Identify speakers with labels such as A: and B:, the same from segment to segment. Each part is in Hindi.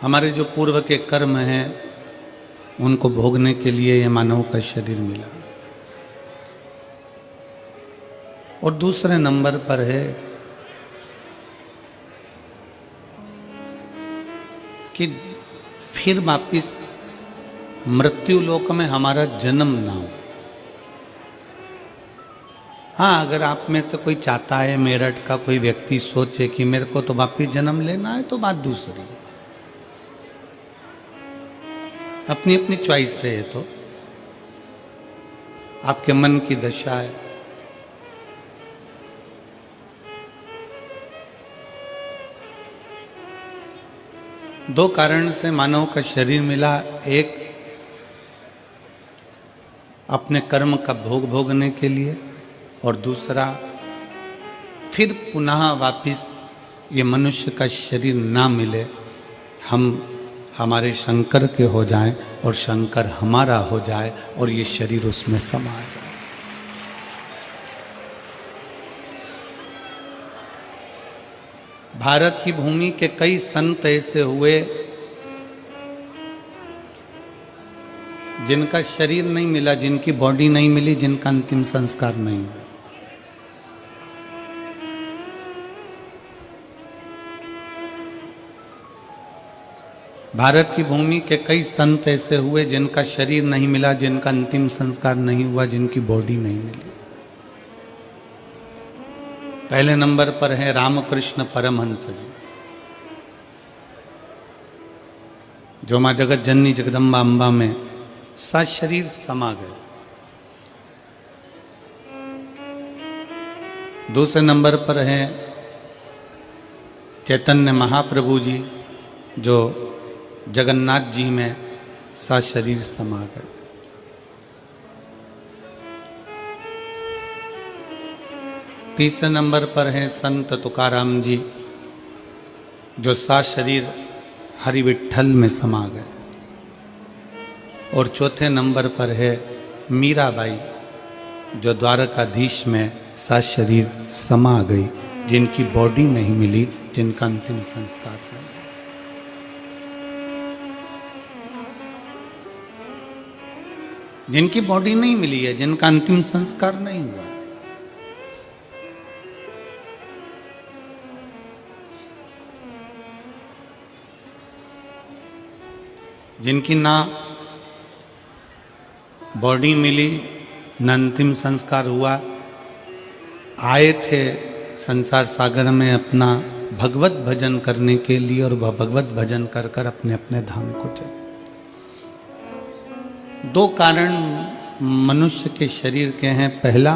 A: हमारे जो पूर्व के कर्म हैं उनको भोगने के लिए ये मानव का शरीर मिला। और दूसरे नंबर पर है कि फिर वापिस मृत्यु लोक में हमारा जन्म ना हो। हाँ, अगर आप में से कोई चाहता है, मेरठ का कोई व्यक्ति सोचे कि मेरे को तो वापिस जन्म लेना है, तो बात दूसरी है। अपनी अपनी चॉइस है, ये तो आपके मन की दशा है। दो कारण से मानव का शरीर मिला। एक अपने कर्म का भोग भोगने के लिए, और दूसरा फिर पुनः वापिस ये मनुष्य का शरीर ना मिले, हम हमारे शंकर के हो जाएं और शंकर हमारा हो जाए और ये शरीर उसमें समा जाए। भारत की भूमि के कई संत ऐसे हुए जिनका शरीर नहीं मिला, जिनकी बॉडी नहीं मिली, जिनका अंतिम संस्कार नहीं हुआ। भारत की भूमि के कई संत ऐसे हुए जिनका शरीर नहीं मिला, जिनका अंतिम संस्कार नहीं हुआ, जिनकी बॉडी नहीं मिली। पहले नंबर पर है रामकृष्ण परमहंस जी, जो मां जगत जननी जगदम्बा अम्बा में सशरीर समा गए। दूसरे नंबर पर है चैतन्य महाप्रभु जी, जो जगन्नाथ जी में सशरीर समा गए। तीसरे नंबर पर है संत तुकाराम जी, जो सशरीर हरि विठ्ठल में समा गए। और चौथे नंबर पर है मीराबाई, जो द्वारकाधीश में सशरीर समा गई, जिनकी बॉडी नहीं मिली, जिनका अंतिम संस्कार नहीं। जिनकी बॉडी नहीं मिली है, जिनका अंतिम संस्कार नहीं हुआ। जिनकी ना बॉडी मिली, न अंतिम संस्कार हुआ, आए थे संसार सागर में अपना भगवत भजन करने के लिए, और वह भगवत भजन कर कर अपने अपने धाम को चले। दो कारण मनुष्य के शरीर के हैं। पहला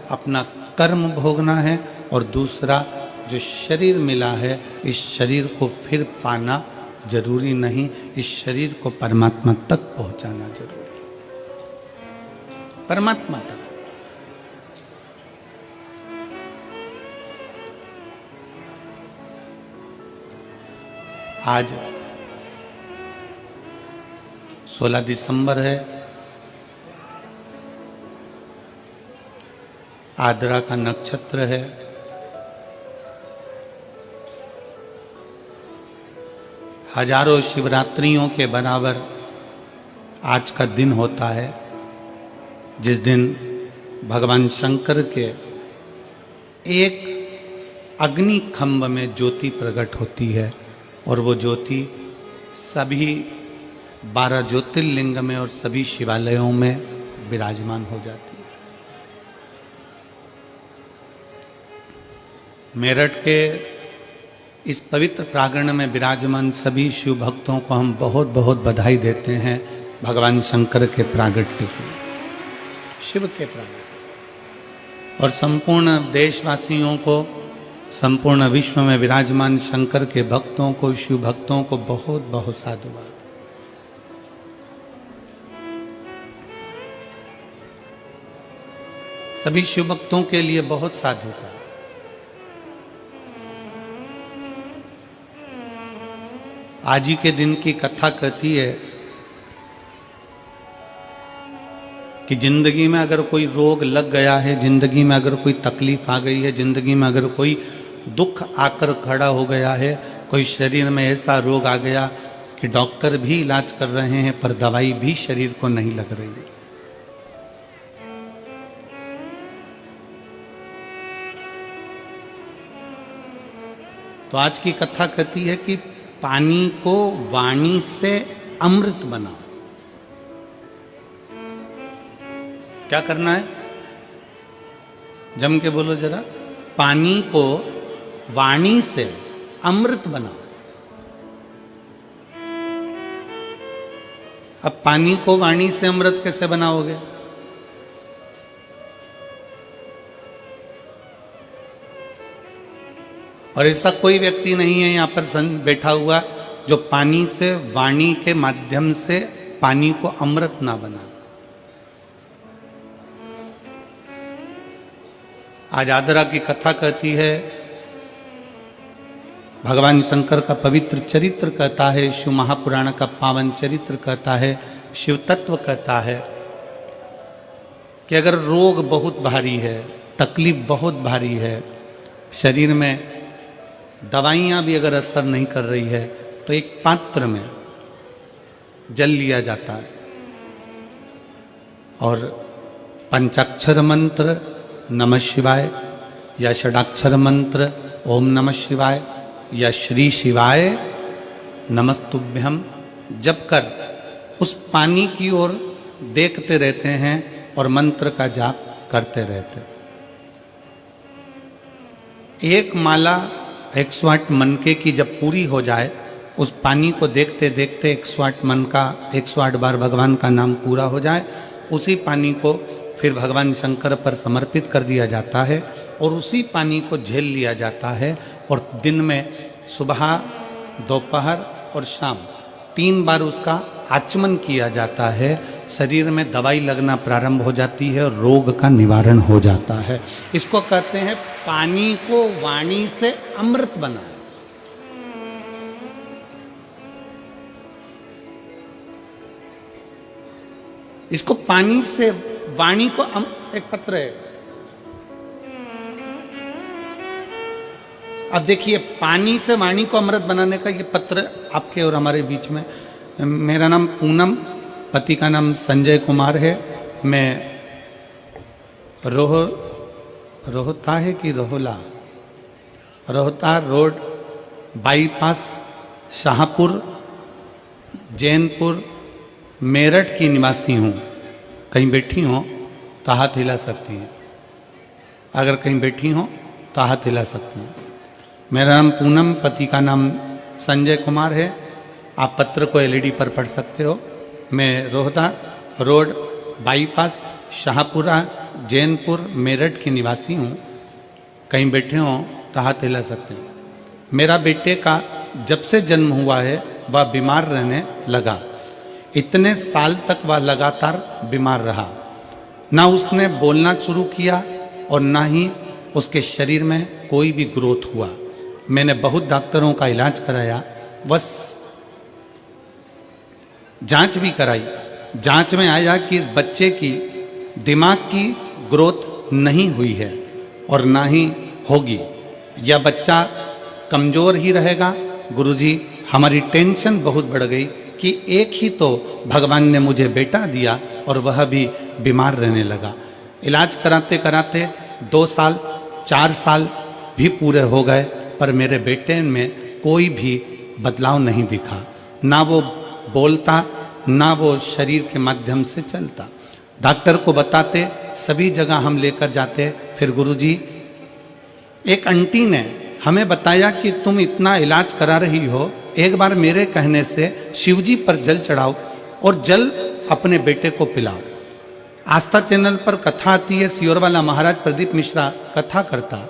A: अपना कर्म भोगना है, और दूसरा जो शरीर मिला है, इस शरीर को फिर पाना जरूरी नहीं, इस शरीर को परमात्मा तक पहुंचाना जरूरी। परमात्मा तक। आज 16 दिसंबर है, आद्रा का नक्षत्र है। हजारों शिवरात्रियों के बराबर आज का दिन होता है, जिस दिन भगवान शंकर के एक अग्नि खंभ में ज्योति प्रकट होती है, और वो ज्योति सभी 12 ज्योतिर्लिंग में और सभी शिवालयों में विराजमान हो जाती है। मेरठ के इस पवित्र प्रांगण में विराजमान सभी शिव भक्तों को हम बहुत बहुत बधाई देते हैं भगवान शंकर के प्रागट्य की, शिव के प्रागट्य। और संपूर्ण देशवासियों को, संपूर्ण विश्व में विराजमान शंकर के भक्तों को, शिव भक्तों को बहुत बहुत साधुवाद। सभी शिव भक्तों के लिए बहुत साधुता। आज ही के दिन की कथा कहती है कि जिंदगी में अगर कोई रोग लग गया है, जिंदगी में अगर कोई तकलीफ आ गई है, जिंदगी में अगर कोई दुख आकर खड़ा हो गया है, कोई शरीर में ऐसा रोग आ गया कि डॉक्टर भी इलाज कर रहे हैं पर दवाई भी शरीर को नहीं लग रही है। तो आज की कथा कहती है कि पानी को वाणी से अमृत बनाओ। क्या करना है? जम के बोलो जरा। पानी को वाणी से अमृत बनाओ। अब पानी को वाणी से अमृत कैसे बनाओगे? और ऐसा कोई व्यक्ति नहीं है यहां पर बैठा हुआ जो पानी से वाणी के माध्यम से पानी को अमृत ना बना। आज आदरा की कथा कहती है, भगवान शंकर का पवित्र चरित्र कहता है, शिव महापुराण का पावन चरित्र कहता है, शिव तत्व कहता है कि अगर रोग बहुत भारी है, तकलीफ बहुत भारी है, शरीर में दवाइयाँ भी अगर असर नहीं कर रही है, तो एक पात्र में जल लिया जाता है और पंचाक्षर मंत्र नमः शिवाय या षडाक्षर मंत्र ओम नमः शिवाय या श्री शिवाय नमस्तुभ्यम जप कर उस पानी की ओर देखते रहते हैं और मंत्र का जाप करते रहते। एक माला 108 मनके की जब पूरी हो जाए, उस पानी को देखते देखते 108 मन का 108 बार भगवान का नाम पूरा हो जाए, उसी पानी को फिर भगवान शंकर पर समर्पित कर दिया जाता है और उसी पानी को झेल लिया जाता है और दिन में सुबह, दोपहर और शाम 3 बार उसका आचमन किया जाता है। शरीर में दवाई लगना प्रारंभ हो जाती है और रोग का निवारण हो जाता है। इसको कहते हैं पानी को वाणी से अमृत बनाना। इसको पानी से वाणी को एक पत्र है। अब देखिए, पानी से वाणी को अमृत बनाने का ये पत्र आपके और हमारे बीच में। मेरा नाम पूनम, पति का नाम संजय कुमार है। मैं रोहता है कि रोहता रोड बाईपास शाहपुर जैनपुर मेरठ की निवासी हूँ। कहीं बैठी हो तो हाथ हिला सकती हैं। अगर कहीं बैठी हो तो हाथ हिला सकती हैं। मेरा नाम पूनम, पति का नाम संजय कुमार है। आप पत्र को एलईडी पर पढ़ सकते हो। मैं रोहता रोड बाईपास शाहपुरा जैनपुर मेरठ की निवासी हूँ। कहीं बैठे हो तो हाथ हिला सकते हैं। मेरा बेटे का जब से जन्म हुआ है वह बीमार रहने लगा। इतने साल तक वह लगातार बीमार रहा। ना उसने बोलना शुरू किया और ना ही उसके शरीर में कोई भी ग्रोथ हुआ। मैंने बहुत डॉक्टरों का इलाज कराया, बस जांच भी कराई। जांच में आया कि इस बच्चे की दिमाग की ग्रोथ नहीं हुई है और ना ही होगी। यह बच्चा कमज़ोर ही रहेगा। गुरुजी, हमारी टेंशन बहुत बढ़ गई कि एक ही तो भगवान ने मुझे बेटा दिया और वह भी बीमार रहने लगा। इलाज कराते कराते 2 साल 4 साल भी पूरे हो गए, पर मेरे बेटे में कोई भी बदलाव नहीं दिखा। ना वो बोलता, ना वो शरीर के माध्यम से चलता। डॉक्टर को बताते, सभी जगह हम लेकर जाते। फिर गुरुजी, एक आंटी ने हमें बताया कि तुम इतना इलाज करा रही हो, एक बार मेरे कहने से शिवजी पर जल चढ़ाओ और जल अपने बेटे को पिलाओ। आस्था चैनल पर कथा आती है, सियोर वाला महाराज प्रदीप मिश्रा कथा करता,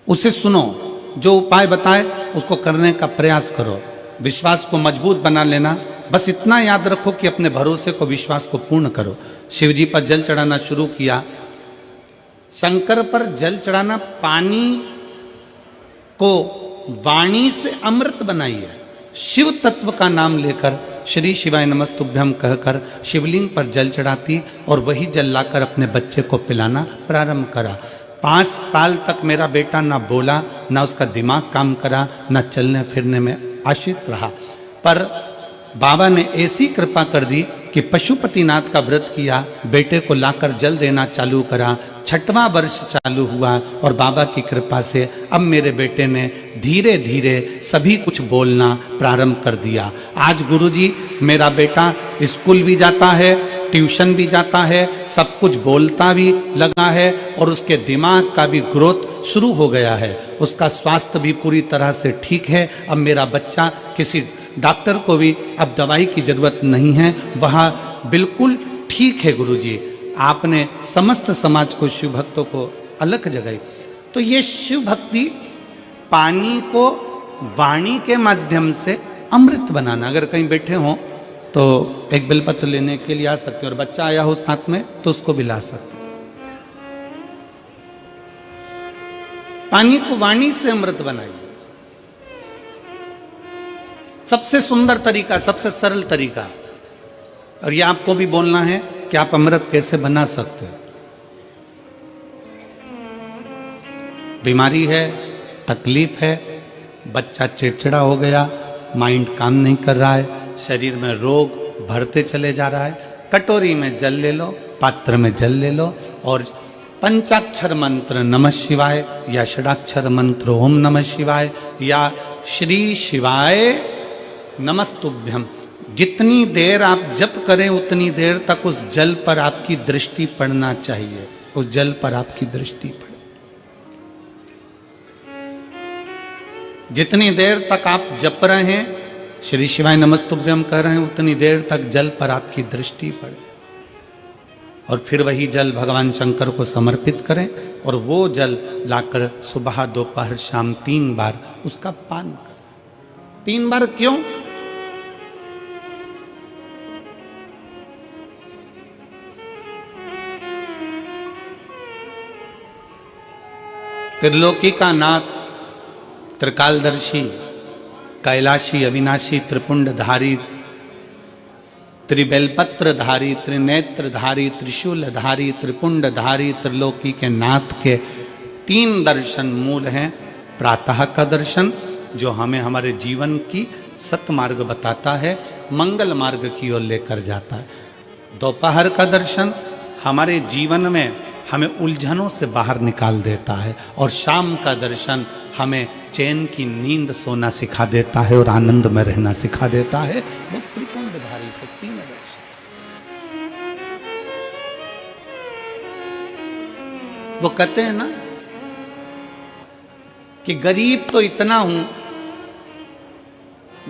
A: उसे सुनो, जो उपाय बताए उसको करने का प्रयास करो, विश्वास को मजबूत बना लेना। बस इतना याद रखो कि अपने भरोसे को, विश्वास को पूर्ण करो। शिवजी पर जल चढ़ाना शुरू किया। शंकर पर जल चढ़ाना, पानी को वाणी से अमृत बनाइए। शिव तत्व का नाम लेकर श्री शिवाय नमस्तुभ्यम कहकर शिवलिंग पर जल चढ़ाती और वही जल लाकर अपने बच्चे को पिलाना प्रारंभ करा। 5 साल तक मेरा बेटा ना बोला, ना उसका दिमाग काम करा, ना चलने फिरने में आश्रित रहा। पर बाबा ने ऐसी कृपा कर दी कि पशुपतिनाथ का व्रत किया, बेटे को लाकर जल देना चालू करा, 6वां वर्ष चालू हुआ और बाबा की कृपा से अब मेरे बेटे ने धीरे धीरे सभी कुछ बोलना प्रारंभ कर दिया। आज गुरुजी मेरा बेटा स्कूल भी जाता है, ट्यूशन भी जाता है, सब कुछ बोलता भी लगा है और उसके दिमाग का भी ग्रोथ शुरू हो गया है, उसका स्वास्थ्य भी पूरी तरह से ठीक है। अब मेरा बच्चा किसी डॉक्टर को भी अब दवाई की जरूरत नहीं है, वह बिल्कुल ठीक है। गुरुजी आपने समस्त समाज को, शिव भक्तों को अलग जगाई। तो ये शिव भक्ति पानी को वाणी के माध्यम से अमृत बनाना। अगर कहीं बैठे हों तो एक बेलपत्र लेने के लिए आ सकते हैं और बच्चा आया हो साथ में तो उसको भी ला सकते हैं। पानी को वाणी से अमृत बनाइए। सबसे सुंदर तरीका, सबसे सरल तरीका। और ये आपको भी बोलना है कि आप अमृत कैसे बना सकते हैं। बीमारी है, तकलीफ है, बच्चा चिड़चिड़ा हो गया, माइंड काम नहीं कर रहा है, शरीर में रोग भरते चले जा रहा है, कटोरी में जल ले लो, पात्र में जल ले लो और पंचाक्षर मंत्र नमः शिवाय या षडाक्षर मंत्र ओम नमः शिवाय या श्री शिवाय नमस्तुभ्यम, जितनी देर आप जप करें उतनी देर तक उस जल पर आपकी दृष्टि पड़ना चाहिए, उस जल पर आपकी दृष्टि पड़े। जितनी देर तक आप जप रहे हैं, श्री शिवाय नमस्तुभ्यम कर रहे हैं, उतनी देर तक जल पर आपकी दृष्टि पड़े और फिर वही जल भगवान शंकर को समर्पित करें और वो जल लाकर सुबह दोपहर शाम 3 बार उसका पान करें। 3 बार क्यों? त्रिलोकी का नाथ, त्रिकालदर्शी, कैलाशी, अविनाशी, त्रिपुंडधारी, त्रिबेलपत्रधारी, त्रिनेत्रधारी, त्रिशूलधारी, त्रिपुंडधारी, त्रिलोकी के नाथ के 3 दर्शन मूल हैं। प्रातः का दर्शन जो हमें हमारे जीवन की सतमार्ग बताता है, मंगल मार्ग की ओर लेकर जाता है। दोपहर का दर्शन हमारे जीवन में हमें उलझनों से बाहर निकाल देता है और शाम का दर्शन हमें चैन की नींद सोना सिखा देता है और आनंद में रहना सिखा देता है। वो त्रिपुंडधारी शक्ति में दर्शन, वो कहते हैं ना कि गरीब तो इतना हूं,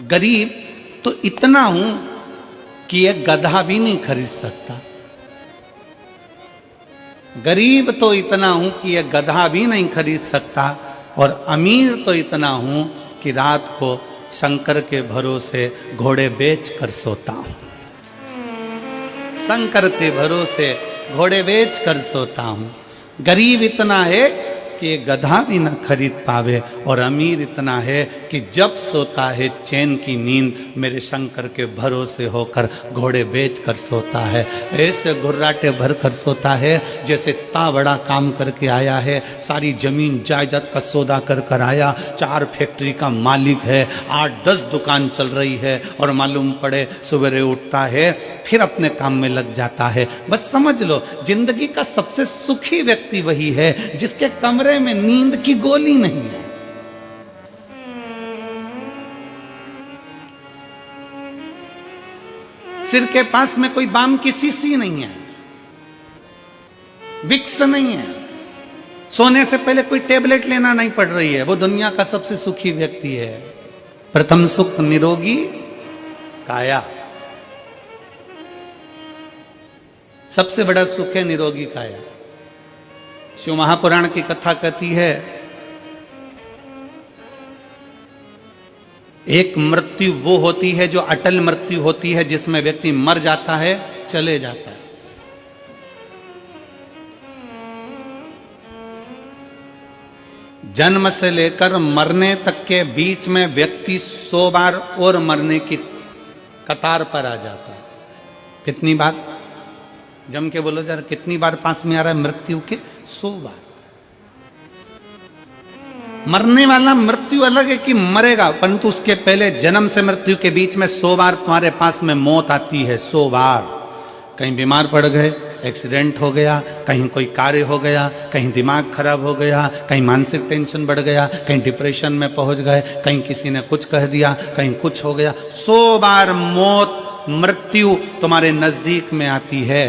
A: गरीब तो इतना हूं कि एक गधा भी नहीं खरीद सकता। गरीब तो इतना हूं कि एक गधा भी नहीं खरीद सकता और अमीर तो इतना हूं कि रात को शंकर के भरोसे घोड़े बेच कर सोता हूं। शंकर के भरोसे घोड़े बेच कर सोता हूं। गरीब इतना है कि गधा भी ना खरीद पावे और अमीर इतना है कि जब सोता है चैन की नींद मेरे शंकर के भरोसे होकर घोड़े बेच कर सोता है। ऐसे घुर्राटे भर कर सोता है जैसे इतना बड़ा काम करके आया है, सारी जमीन जायदाद का सौदा कर कर आया, 4 फैक्ट्री का मालिक है, 8-10 दुकान चल रही है और मालूम पड़े सवेरे उठता है फिर अपने काम में लग जाता है। बस समझ लो जिंदगी का सबसे सुखी व्यक्ति वही है जिसके कमरे में नींद की गोली नहीं है। सिर के पास में कोई बाम की शीशी नहीं है, विक्स नहीं है, सोने से पहले कोई टेबलेट लेना नहीं पड़ रही है। वो दुनिया का सबसे सुखी व्यक्ति है। प्रथम सुख निरोगी काया, सबसे बड़ा सुख है निरोगी काया। शिव महापुराण की कथा कहती है एक मृत्यु वो होती है जो अटल मृत्यु होती है, जिसमें व्यक्ति मर जाता है, चले जाता है। जन्म से लेकर मरने तक के बीच में व्यक्ति 100 बार और मरने की कतार पर आ जाता है। कितनी बार? जम के बोलो जरा, कितनी बार पास में आ रहा है मृत्यु के? 100 बार। मरने वाला मृत्यु अलग है कि मरेगा, परंतु उसके पहले जन्म से मृत्यु के बीच में 100 बार तुम्हारे पास में मौत आती है। 100 बार। कहीं बीमार पड़ गए, एक्सीडेंट हो गया, कहीं कोई कार्य हो गया, कहीं दिमाग खराब हो गया, कहीं मानसिक टेंशन बढ़ गया, कहीं डिप्रेशन में पहुंच गए, कहीं किसी ने कुछ कह दिया, कहीं कुछ हो गया। 100 बार मौत मृत्यु तुम्हारे नजदीक में आती है।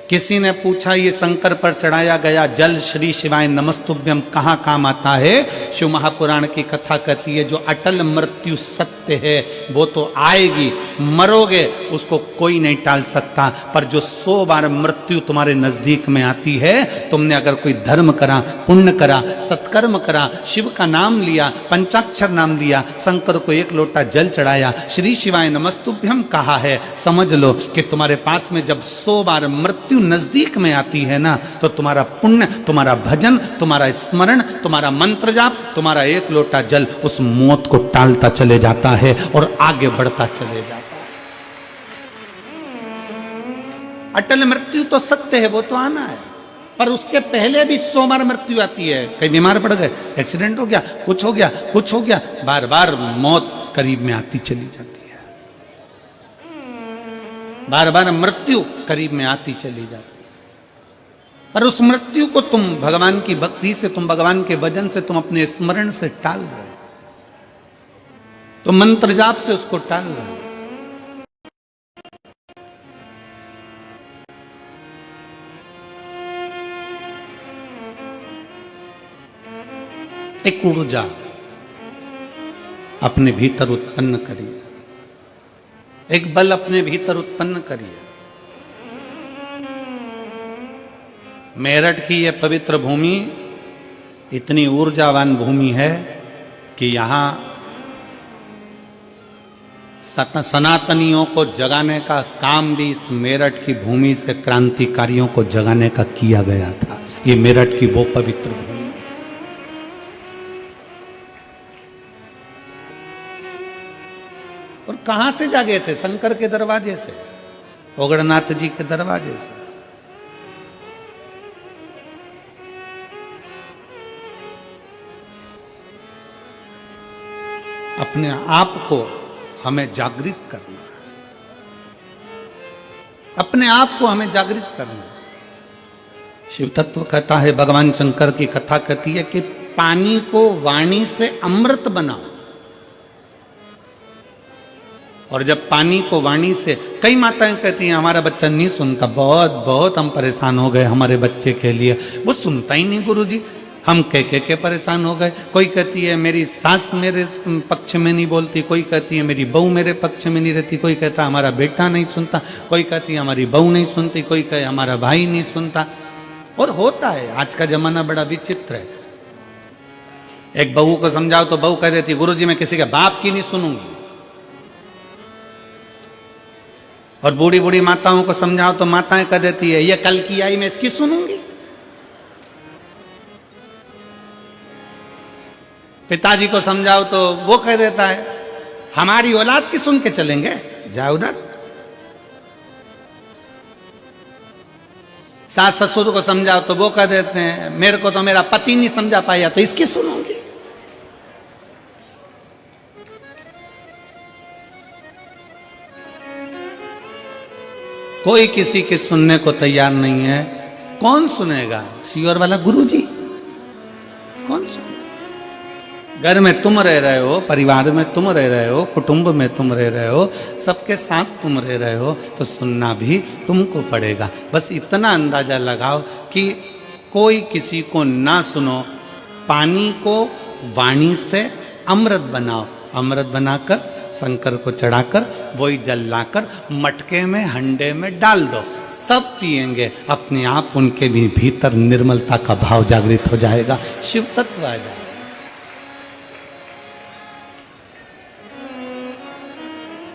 A: किसी ने पूछा ये शंकर पर चढ़ाया गया जल श्री शिवाय नमस्तुभ्यम कहाँ काम आता है? शिव महापुराण की कथा कहती है जो अटल मृत्यु सत्य है वो तो आएगी, मरोगे उसको कोई नहीं टाल सकता, पर जो 100 बार मृत्यु तुम्हारे नजदीक में आती है, तुमने अगर कोई धर्म करा, पुण्य करा, सत्कर्म करा, शिव का नाम लिया, पंचाक्षर नाम लिया, शंकर को एक लोटा जल चढ़ाया, श्री शिवाय नमस्तुभ्यम कहा है, समझ लो कि तुम्हारे पास में जब 100 बार मृत्यु नजदीक में आती है ना, तो तुम्हारा पुण्य, तुम्हारा भजन, तुम्हारा स्मरण, तुम्हारा मंत्र जाप, तुम्हारा एक लोटा जल उस मौत को टालता चले जाता है और आगे बढ़ता चले जाता है। अटल मृत्यु तो सत्य है, वो तो आना है, पर उसके पहले भी 100 बार मृत्यु आती है। कहीं बीमार पड़ गए, एक्सीडेंट हो गया, कुछ हो गया, कुछ हो गया, बार बार मौत करीब में आती चली जाती है, बार बार मृत्यु करीब में आती चली जाती है। पर उस मृत्यु को तुम भगवान की भक्ति से, तुम भगवान के भजन से, तुम अपने स्मरण से टाल रहे हो, तुम मंत्र जाप से उसको टाल रहे हो। एक ऊर्जा अपने भीतर उत्पन्न करिए, एक बल अपने भीतर उत्पन्न करिए। मेरठ की यह पवित्र भूमि इतनी ऊर्जावान भूमि है कि यहां सनातनियों को जगाने का काम भी इस मेरठ की भूमि से क्रांतिकारियों को जगाने का किया गया था। ये मेरठ की वो पवित्र भूमि। और कहां से जागे थे? शंकर के दरवाजे से, ओगड़नाथ जी के दरवाजे से। अपने आप को हमें जागृत करना है, अपने आप को हमें जागृत करना है। शिव तत्व कहता है, भगवान शंकर की कथा कहती है कि पानी को वाणी से अमृत बनाओ। और जब पानी को वाणी से, कई माताएं कहती हैं हमारा बच्चा नहीं सुनता, बहुत बहुत हम परेशान हो गए हमारे बच्चे के लिए, वो सुनता ही नहीं गुरुजी, हम कह के परेशान हो गए। कोई कहती है मेरी सास मेरे पक्ष में नहीं बोलती, कोई कहती है मेरी बहू मेरे पक्ष में नहीं रहती, कोई कहता हमारा बेटा नहीं सुनता, कोई कहती है हमारी बहू नहीं सुनती, कोई कहे हमारा भाई नहीं सुनता। और होता है, आज का जमाना बड़ा विचित्र है। एक बहू को समझाओ तो बहू कह देती गुरुजी मैं किसी के बाप की नहीं सुनूंगी, और बूढ़ी बूढ़ी माताओं को समझाओ तो माताएं कह देती है ये कल की आई मैं इसकी सुनूंगी। पिताजी को समझाओ तो वो कह देता है हमारी औलाद की सुन के चलेंगे, जाओ उधर। सास ससुर को समझाओ तो वो कह देते हैं मेरे को तो मेरा पति नहीं समझा पाया तो इसकी सुनूंगी। कोई किसी के सुनने को तैयार नहीं है। कौन सुनेगा? सीवर वाला गुरुजी कौन सुनेगा? घर में तुम रह रहे हो, परिवार में तुम रह रहे हो, कुटुंब में तुम रह रहे हो, सबके साथ तुम रह रहे हो, तो सुनना भी तुमको पड़ेगा। बस इतना अंदाजा लगाओ कि कोई किसी को ना सुनो, पानी को वाणी से अमृत बनाओ, अमृत बनाकर शंकर को चढ़ाकर वही जल लाकर मटके में हंडे में डाल दो, सब पिएंगे, अपने आप उनके भी भीतर निर्मलता का भाव जागृत हो जाएगा, शिव तत्व आ जाएगा।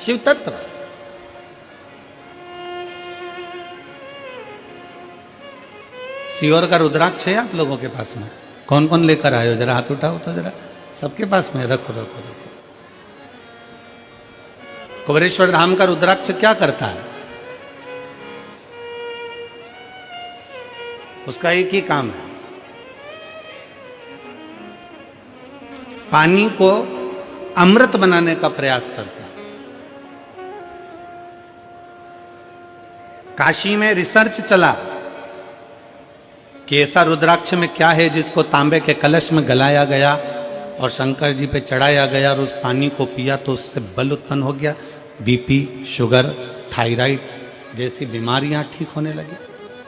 A: शिव तत्व। सीवर का रुद्राक्ष है आप लोगों के पास में? कौन कौन लेकर आए हो? जरा हाथ उठाओ तो जरा, सबके पास में रखो रखो रखो। कुबेरेश्वर धाम का रुद्राक्ष क्या करता है? उसका एक ही काम है, पानी को अमृत बनाने का प्रयास करता है। काशी में रिसर्च चला कि ऐसा रुद्राक्ष में क्या है जिसको तांबे के कलश में गलाया गया और शंकर जी पे चढ़ाया गया और उस पानी को पिया तो उससे बल उत्पन्न हो गया, बीपी, शुगर, थायराइड जैसी बीमारियां ठीक होने लगी।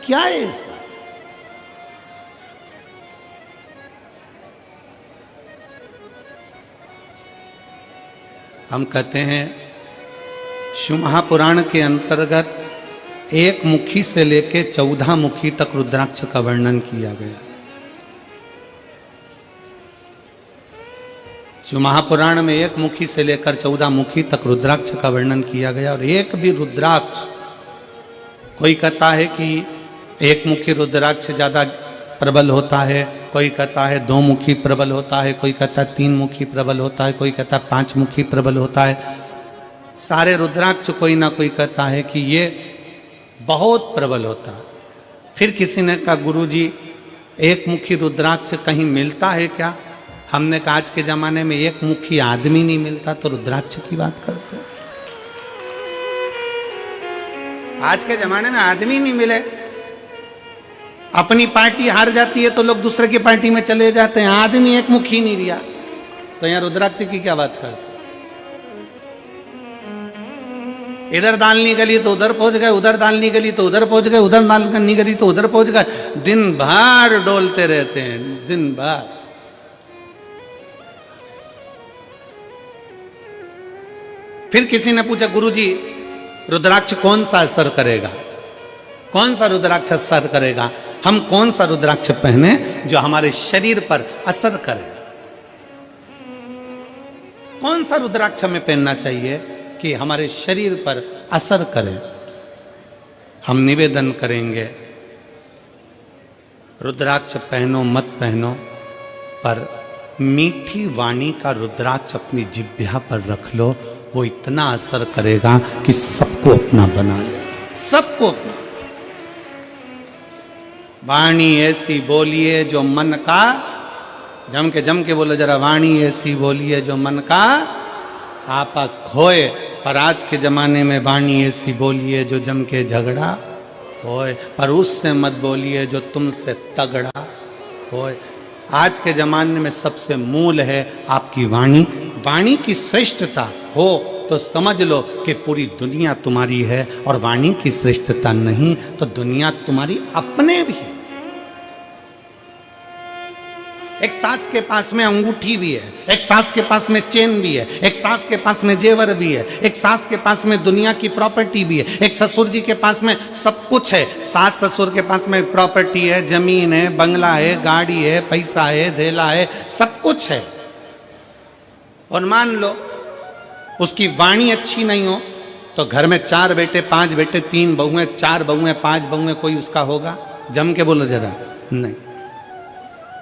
A: क्या है ऐसा? हम कहते हैं शिव महापुराण के अंतर्गत एक मुखी से लेके 14 मुखी तक रुद्राक्ष का वर्णन किया गया। शिव महापुराण में एक मुखी से लेकर 14 मुखी तक रुद्राक्ष का वर्णन किया गया और एक भी रुद्राक्ष, कोई कहता है कि एक मुखी रुद्राक्ष ज्यादा प्रबल होता है, कोई कहता है 2 मुखी प्रबल होता है, कोई कहता है 3 मुखी प्रबल होता है, कोई कहता है 5 मुखी प्रबल होता है। सारे रुद्राक्ष कोई ना कोई कहता है कि ये बहुत प्रबल होता है। फिर किसी ने कहा गुरुजी एक मुखी रुद्राक्ष कहीं मिलता है क्या? हमने कहा आज के जमाने में एक मुखी आदमी नहीं मिलता तो रुद्राक्ष की बात करते हैं। आज के जमाने में आदमी नहीं मिले, अपनी पार्टी हार जाती है तो लोग दूसरे की पार्टी में चले जाते हैं, आदमी एक मुखी नहीं रिया तो यहाँ रुद्राक्ष की क्या बात करते? इधर दालनी गली तो उधर पहुंच गए, उधर दालनी गली तो उधर पहुंच गए, उधर दालनी गली तो उधर पहुंच गए, दिन भर डोलते रहते हैं, दिन भर। फिर किसी ने पूछा गुरुजी रुद्राक्ष कौन सा असर करेगा, कौन सा रुद्राक्ष असर करेगा? हम कौन सा रुद्राक्ष पहने जो हमारे शरीर पर असर करे? कौन सा रुद्राक्ष हमें पहनना चाहिए कि हमारे शरीर पर असर करे? हम निवेदन करेंगे रुद्राक्ष पहनो मत पहनो, पर मीठी वाणी का रुद्राक्ष अपनी जिह्वा पर रख लो, वो इतना असर करेगा कि सबको अपना बना ले, सबको अपना। वाणी ऐसी बोलिए जो मन का, जम के बोलो जरा, वाणी ऐसी बोलिए जो मन का आपा खोए। पर आज के जमाने में वाणी ऐसी बोलिए जो जम के झगड़ा होए, पर उससे मत बोलिए जो तुमसे तगड़ा होए। आज के जमाने में सबसे मूल है आपकी वाणी। वाणी की श्रेष्ठता हो तो समझ लो कि पूरी दुनिया तुम्हारी है, और वाणी की श्रेष्ठता नहीं तो दुनिया तुम्हारी अपने भी है। एक सास के पास में अंगूठी भी है, एक सास के पास में चेन भी है, एक सास के पास में जेवर भी है, एक सास के पास में दुनिया की प्रॉपर्टी भी है, एक ससुर जी के पास में सब कुछ है। सास ससुर के पास में प्रॉपर्टी है, जमीन है, बंगला है, गाड़ी है, पैसा है, धेला है, सब कुछ है। और मान लो उसकी वाणी अच्छी नहीं हो तो घर में 4 बेटे, 5 बेटे, 3 बहुएं, 4 बहुएं, 5 बहुएं, कोई उसका होगा? जम के बोलो जरा, नहीं।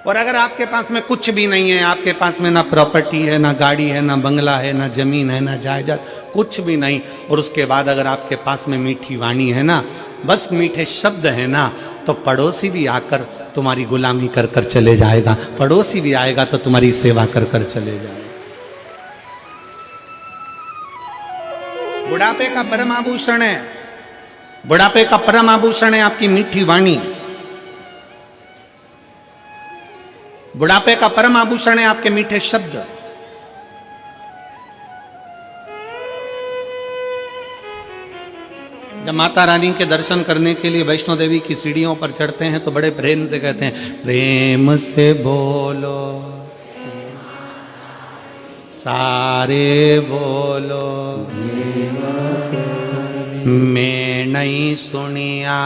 A: और अगर आपके पास में कुछ भी नहीं है, आपके पास में ना प्रॉपर्टी है, ना गाड़ी है, ना बंगला है, ना जमीन है, ना जायदाद, कुछ भी नहीं, और उसके बाद अगर आपके पास में मीठी वाणी है ना, बस मीठे शब्द है ना, तो पड़ोसी भी आकर तुम्हारी गुलामी कर कर चले जाएगा, पड़ोसी भी आएगा तो तुम्हारी सेवा कर कर चले जाएगा। बुढ़ापे का परम आभूषण है, बुढ़ापे का परम आभूषण है आपकी मीठी वाणी। बुढ़ापे का परम आभूषण है आपके मीठे शब्द। जब माता रानी के दर्शन करने के लिए वैष्णो देवी की सीढ़ियों पर चढ़ते हैं तो बड़े प्रेम से कहते हैं, प्रेम से बोलो सारे बोलो, मैं नहीं सुनिया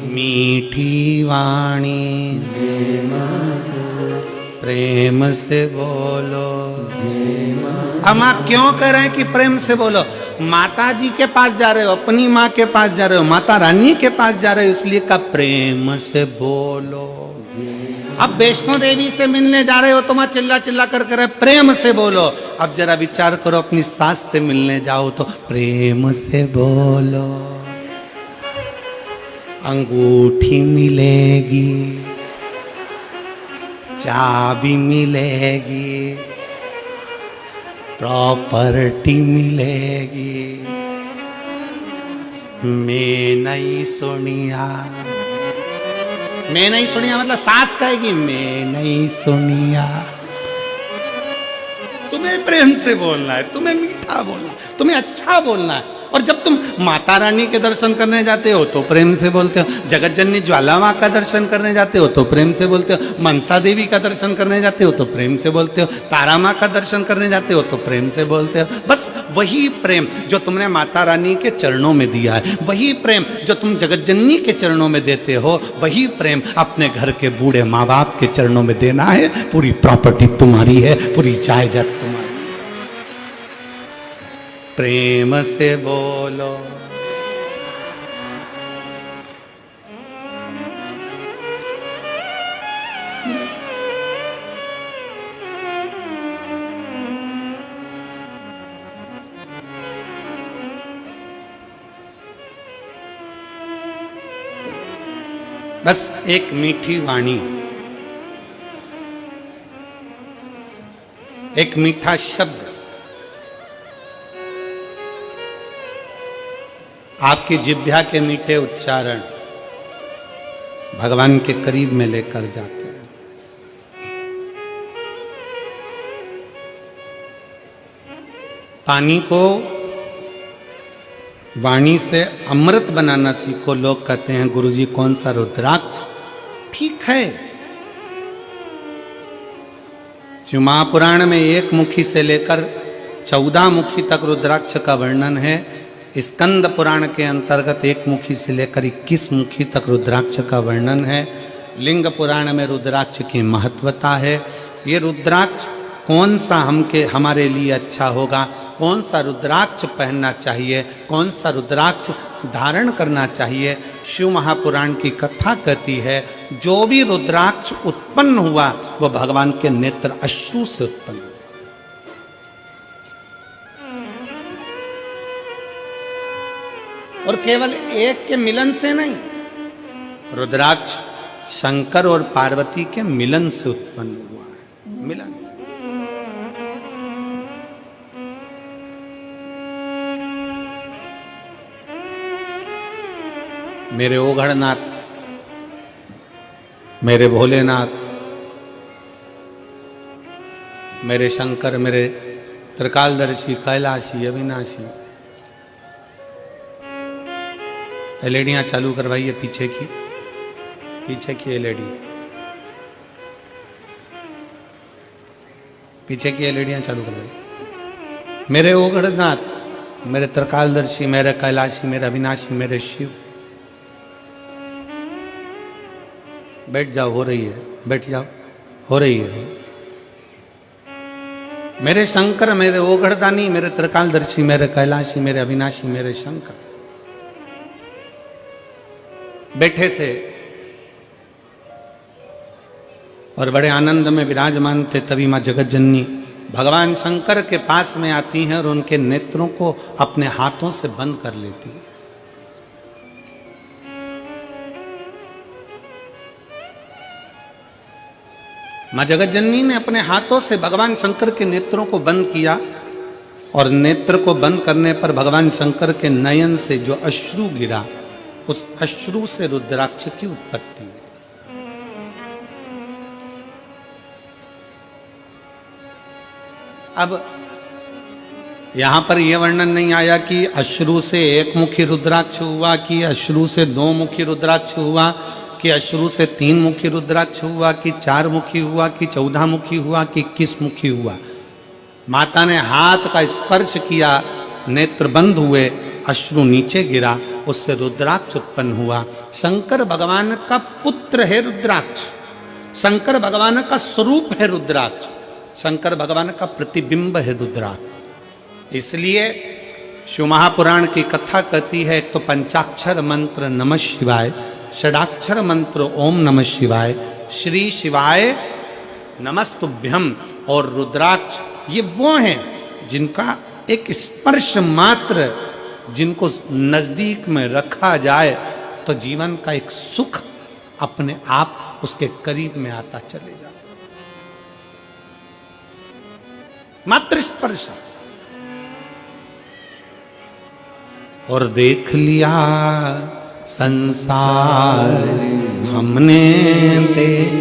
A: मीठी वाणी, प्रेम से बोलो। हम क्यों कह रहे हैं कि प्रेम से बोलो? माता जी के पास जा रहे हो, अपनी माँ के पास जा रहे हो, माता रानी के पास जा रहे हो, इसलिए का प्रेम से बोलो। अब वैष्णो देवी से मिलने जा रहे हो तो वहां चिल्ला चिल्ला कर रहे प्रेम से बोलो। अब जरा विचार करो, अपनी सास से मिलने जाओ तो प्रेम से बोलो। अंगूठी मिलेगी, चाबी मिलेगी, प्रॉपर्टी मिलेगी। मैं नहीं सुनिया, मैं नहीं सुनिया मतलब सास कहेगी मैं नहीं सुनिया। तुम्हें प्रेम से बोलना है, तुम्हें मीठा बोलना है, तुम्हें अच्छा बोलना है। और जब तुम माता रानी के दर्शन करने जाते हो तो प्रेम से बोलते हो, जगत जननी ज्वाला माँ का दर्शन करने जाते हो तो प्रेम से बोलते हो, मनसा देवी का दर्शन करने जाते हो तो प्रेम से बोलते हो, तारा माँ का दर्शन करने जाते हो तो प्रेम से बोलते हो। बस वही प्रेम जो तुमने माता रानी के चरणों में दिया है, वही प्रेम जो तुम जगत जननी के चरणों में देते हो, वही प्रेम अपने घर के बूढ़े माँ बाप के चरणों में देना है। पूरी प्रॉपर्टी तुम्हारी है, पूरी जायदाद तुम्हारी। प्रेम से बोलो, बस एक मीठी वाणी, एक मीठा शब्द आपकी जिह्वा के मीठे उच्चारण भगवान के करीब में लेकर जाते हैं। पानी को वाणी से अमृत बनाना सीखो। लोग कहते हैं गुरुजी कौन सा रुद्राक्ष? ठीक है, शिव महापुराण में 1 मुखी से लेकर 14 मुखी तक रुद्राक्ष का वर्णन है। स्कंद पुराण के अंतर्गत 1 मुखी से लेकर 21 मुखी तक रुद्राक्ष का वर्णन है। लिंग पुराण में रुद्राक्ष की महत्वता है। ये रुद्राक्ष कौन सा हमारे लिए अच्छा होगा, कौन सा रुद्राक्ष पहनना चाहिए, कौन सा रुद्राक्ष धारण करना चाहिए, शिव महापुराण की कथा कहती है जो भी रुद्राक्ष उत्पन्न हुआ वो भगवान के नेत्र अश्रु से उत्पन्न हुआ। और केवल एक के मिलन से नहीं, रुद्राक्ष शंकर और पार्वती के मिलन से उत्पन्न हुआ है। मिलन से मेरे ओघड़नाथ, मेरे भोलेनाथ, मेरे शंकर, मेरे त्रिकालदर्शी, कैलाशी, अविनाशी। एलईडियां चालू करवाइए पीछे की, पीछे की एलईडी, पीछे की एलईडियां चालू करवाइए। मेरे ओघड़नाथ, मेरे त्रिकालदर्शी, मेरे कैलाशी, मेरे अविनाशी, मेरे शिव। बैठ जाओ, हो रही है, बैठ जाओ, हो रही है। मेरे शंकर, मेरे ओघड़दानी, मेरे त्रिकालदर्शी, मेरे कैलाशी, मेरे अविनाशी, मेरे शंकर बैठे थे और बड़े आनंद में विराजमान थे। तभी मां जगत जननी भगवान शंकर के पास में आती हैं और उनके नेत्रों को अपने हाथों से बंद कर लेती हैं। मां जगत जननी ने अपने हाथों से भगवान शंकर के नेत्रों को बंद किया और नेत्र को बंद करने पर भगवान शंकर के नयन से जो अश्रु गिरा, उस अश्रु से रुद्राक्ष की उत्पत्ति है। अब यहां पर यह वर्णन नहीं आया कि अश्रु से 1 मुखी रुद्राक्ष हुआ, कि अश्रु से 2 मुखी रुद्राक्ष हुआ, कि अश्रु से 3 मुखी रुद्राक्ष हुआ, कि 4 मुखी हुआ, कि 14 मुखी हुआ, कि 21 मुखी हुआ। माता ने हाथ का स्पर्श किया, नेत्र बंद हुए, अश्रु नीचे गिरा, उससे रुद्राक्ष उत्पन्न हुआ। शंकर भगवान का पुत्र है रुद्राक्ष, शंकर भगवान का स्वरूप है रुद्राक्ष, शंकर भगवान का प्रतिबिंब है रुद्राक्ष। इसलिए शिव महापुराण की कथा कहती है, एक तो पंचाक्षर मंत्र नमः शिवाय, षडाक्षर मंत्र ओम नमः शिवाय, श्री शिवाय नमस्तुभ्यम, और रुद्राक्ष ये वो हैं जिनका एक स्पर्श मात्र, जिनको नजदीक में रखा जाए तो जीवन का एक सुख अपने आप उसके करीब में आता चले जाता। स्पर्श। और देख लिया संसार हमने देख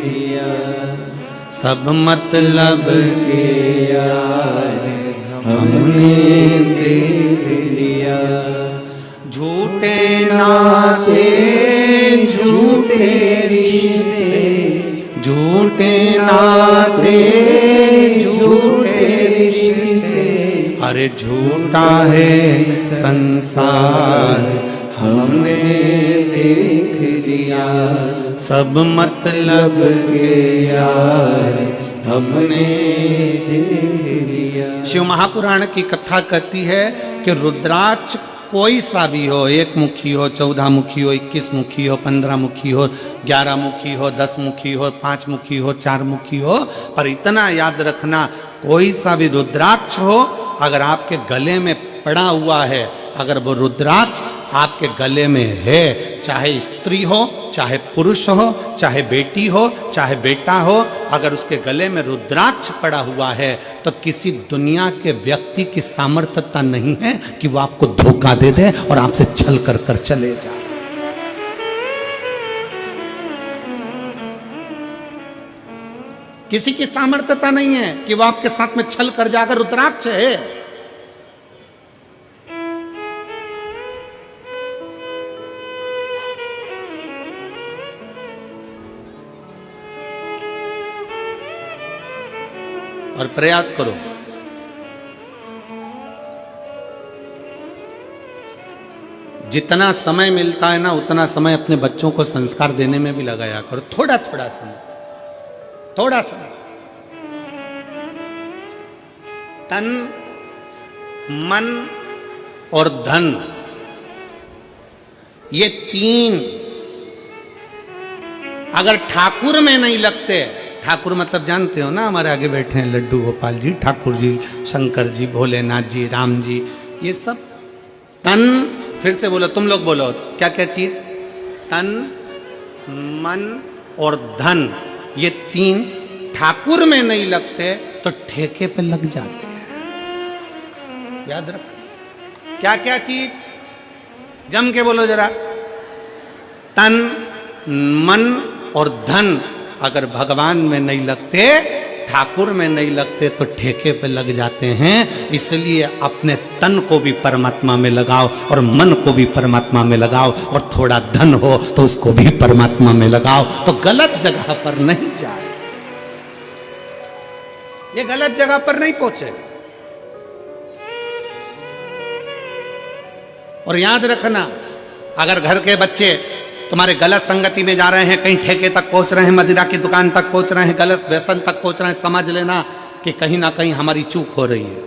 A: लिया, सब मतलब के यार हमने देख लिया। झूठे नाते झूठे रिश्ते, झूठे नाते झूठे रिश्ते, अरे झूठा है संसार हमने देख लिया, सब मतलब के यार हमने देख लिया। शिव महापुराण की कथा कहती है कि रुद्राक्ष कोई सा भी हो, 1 मुखी हो, 14 मुखी हो, 21 मुखी हो, 15 मुखी हो, 11 मुखी हो, 10 मुखी हो, 5 मुखी हो, 4 मुखी हो, पर इतना याद रखना कोई सा भी रुद्राक्ष हो, अगर आपके गले में पड़ा हुआ है, अगर वो रुद्राक्ष आपके गले में है, चाहे स्त्री हो, चाहे पुरुष हो, चाहे बेटी हो, चाहे बेटा हो, अगर उसके गले में रुद्राक्ष पड़ा हुआ है तो किसी दुनिया के व्यक्ति की सामर्थ्यता नहीं है कि वो आपको धोखा दे दे और आपसे छल कर कर चले जाए। किसी की सामर्थ्यता नहीं है कि वो आपके साथ में छल कर जाकर रुद्राक्ष है। और प्रयास करो, जितना समय मिलता है ना उतना समय अपने बच्चों को संस्कार देने में भी लगाया करो। थोड़ा थोड़ा समय, थोड़ा समय। तन, मन और धन, ये 3 अगर ठाकुर में नहीं लगते, ठाकुर मतलब जानते हो ना, हमारे आगे बैठे हैं लड्डू गोपाल जी, ठाकुर जी, शंकर जी, भोलेनाथ जी, राम जी, ये सब तन, फिर से बोलो, तुम लोग बोलो क्या क्या चीज, तन, मन और धन, ये 3 ठाकुर में नहीं लगते तो ठेके पे लग जाते हैं। याद रखो क्या क्या चीज, जम के बोलो जरा, तन, मन और धन अगर भगवान में नहीं लगते, ठाकुर में नहीं लगते तो ठेके पे लग जाते हैं। इसलिए अपने तन को भी परमात्मा में लगाओ और मन को भी परमात्मा में लगाओ, और थोड़ा धन हो तो उसको भी परमात्मा में लगाओ, तो गलत जगह पर नहीं जाए, ये गलत जगह पर नहीं पहुंचे। और याद रखना, अगर घर के बच्चे तुम्हारे गलत संगति में जा रहे हैं, कहीं ठेके तक पहुंच रहे हैं, मदिरा की दुकान तक पहुंच रहे हैं, गलत व्यसन तक पहुंच रहे हैं, समझ लेना कि कहीं ना कहीं हमारी चूक हो रही है।